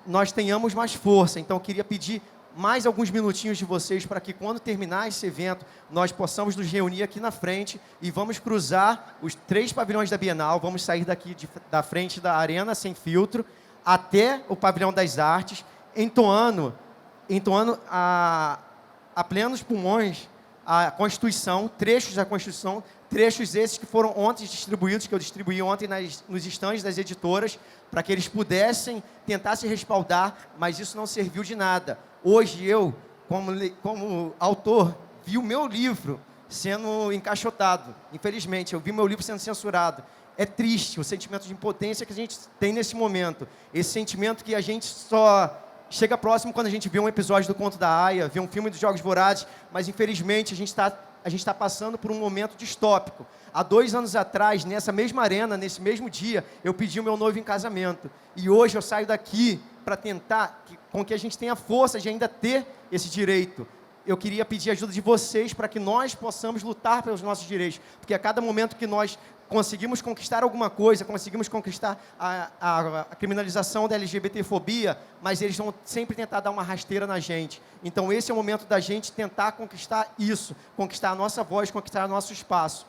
nós tenhamos mais força. Então, eu queria pedir mais alguns minutinhos de vocês para que, quando terminar esse evento, nós possamos nos reunir aqui na frente e vamos cruzar os 3 pavilhões da Bienal, vamos sair daqui da frente da Arena Sem Filtro até o Pavilhão das Artes, entoando a plenos pulmões a Constituição, trechos da Constituição, trechos esses que foram ontem distribuídos, que eu distribuí ontem nos estandes das editoras, para que eles pudessem tentar se respaldar, mas isso não serviu de nada. Hoje eu, como autor, vi o meu livro sendo encaixotado. Infelizmente, eu vi o meu livro sendo censurado. É triste o sentimento de impotência que a gente tem nesse momento. Esse sentimento que a gente só chega próximo quando a gente vê um episódio do Conto da Aia, vê um filme dos Jogos Vorazes, mas infelizmente a gente está passando por um momento distópico. Há 2 anos atrás, nessa mesma arena, nesse mesmo dia, eu pedi o meu noivo em casamento. E hoje eu saio daqui para tentar com que a gente tenha força de ainda ter esse direito. Eu queria pedir a ajuda de vocês para que nós possamos lutar pelos nossos direitos, porque a cada momento que nós conseguimos conquistar alguma coisa, conseguimos conquistar a criminalização da LGBTfobia, mas eles vão sempre tentar dar uma rasteira na gente. Então esse é o momento da gente tentar conquistar isso, conquistar a nossa voz, conquistar o nosso espaço.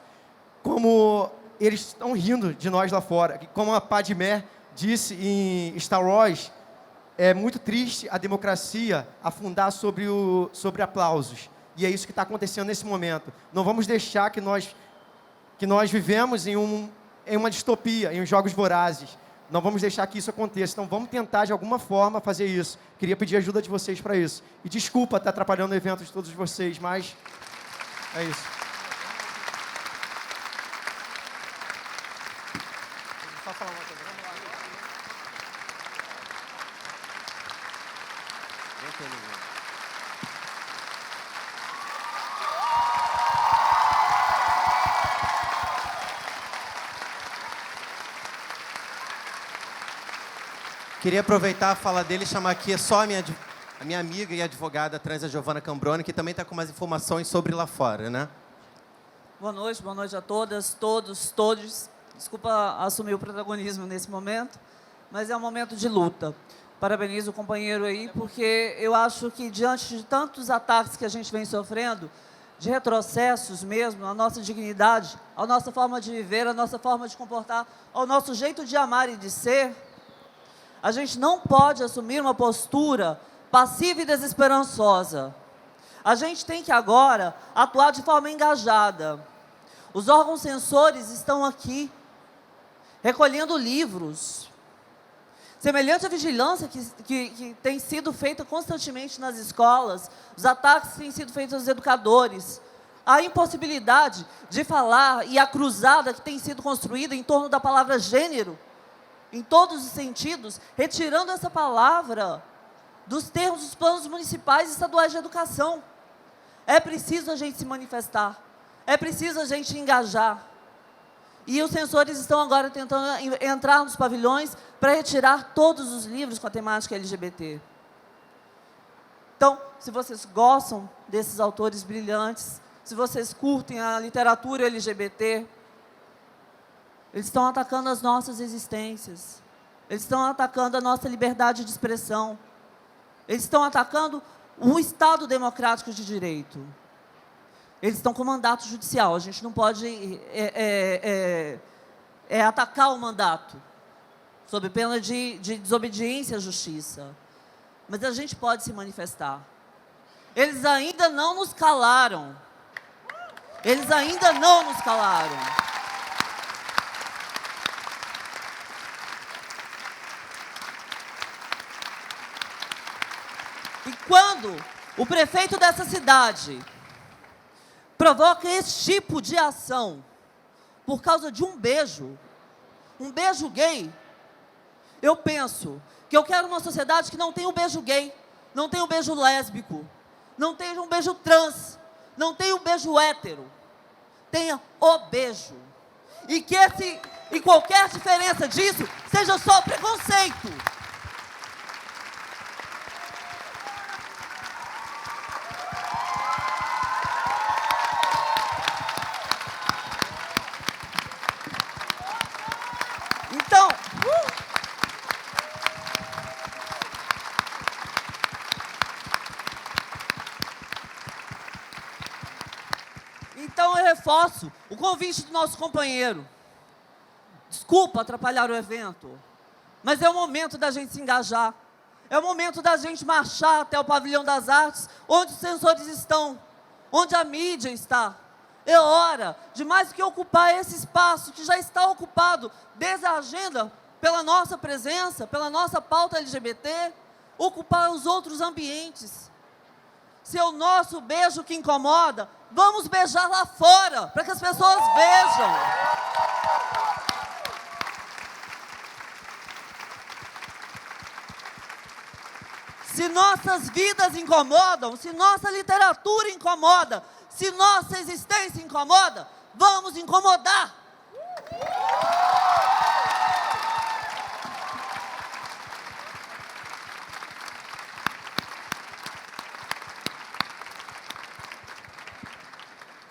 Como eles estão rindo de nós lá fora, como a Padmé disse em Star Wars, é muito triste a democracia afundar sobre aplausos. E é isso que está acontecendo nesse momento. Não vamos deixar que nós vivemos em uma distopia, em Jogos Vorazes. Não vamos deixar que isso aconteça. Então, vamos tentar, de alguma forma, fazer isso. Queria pedir a ajuda de vocês para isso. E desculpa estar atrapalhando o evento de todos vocês, mas é isso. Só falar uma coisa. Vamos lá. Queria aproveitar a fala dele e chamar aqui só a minha amiga e advogada trans, a Giovana Cambroni, que também está com umas informações sobre lá fora, né? Boa noite a todas, todos. Desculpa assumir o protagonismo nesse momento, mas é um momento de luta. Parabenizo o companheiro aí, porque eu acho que, diante de tantos ataques que a gente vem sofrendo, de retrocessos mesmo, a nossa dignidade, a nossa forma de viver, a nossa forma de comportar, ao nosso jeito de amar e de ser, a gente não pode assumir uma postura passiva e desesperançosa. A gente tem que agora atuar de forma engajada. Os órgãos censores estão aqui, recolhendo livros. Semelhante à vigilância que tem sido feita constantemente nas escolas, os ataques que têm sido feitos aos educadores, a impossibilidade de falar e a cruzada que tem sido construída em torno da palavra gênero, em todos os sentidos, retirando essa palavra dos termos dos planos municipais e estaduais de educação. É preciso a gente se manifestar, é preciso a gente engajar. E os censores estão agora tentando entrar nos pavilhões para retirar todos os livros com a temática LGBT. Então, se vocês gostam desses autores brilhantes, se vocês curtem a literatura LGBT, eles estão atacando as nossas existências. Eles estão atacando a nossa liberdade de expressão. Eles estão atacando o Estado democrático de direito. Eles estão com mandato judicial. A gente não pode atacar o mandato, sob pena de desobediência à justiça. Mas a gente pode se manifestar. Eles ainda não nos calaram. Eles ainda não nos calaram. E quando o prefeito dessa cidade provoca esse tipo de ação por causa de um beijo gay, eu penso que eu quero uma sociedade que não tenha um beijo gay, não tenha um beijo lésbico, não tenha um beijo trans, não tenha um beijo hétero, tenha o beijo. E qualquer diferença disso seja só preconceito. Então eu reforço o convite do nosso companheiro. Desculpa atrapalhar o evento, mas é o momento da gente se engajar. É o momento da gente marchar até o Pavilhão das Artes, onde os sensores estão, onde a mídia está. É hora de mais do que ocupar esse espaço que já está ocupado desde a agenda pela nossa presença, pela nossa pauta LGBT, ocupar os outros ambientes. Se é o nosso beijo que incomoda, vamos beijar lá fora, para que as pessoas vejam. Se nossas vidas incomodam, se nossa literatura incomoda, se nossa existência incomoda, vamos incomodar.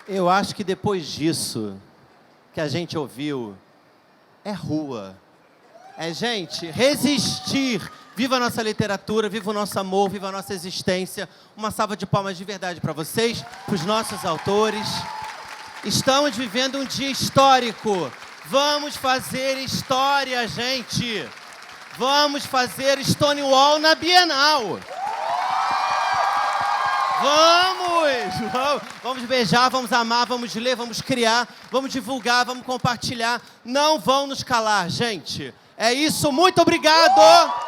Eu acho que depois disso, que a gente ouviu, é rua. É, gente, resistir. Viva a nossa literatura, viva o nosso amor, viva a nossa existência. Uma salva de palmas de verdade para vocês, para os nossos autores. Estamos vivendo um dia histórico. Vamos fazer história, gente. Vamos fazer Stonewall na Bienal. Vamos beijar, vamos amar, vamos ler, vamos criar, vamos divulgar, vamos compartilhar. Não vão nos calar, gente. É isso, muito obrigado!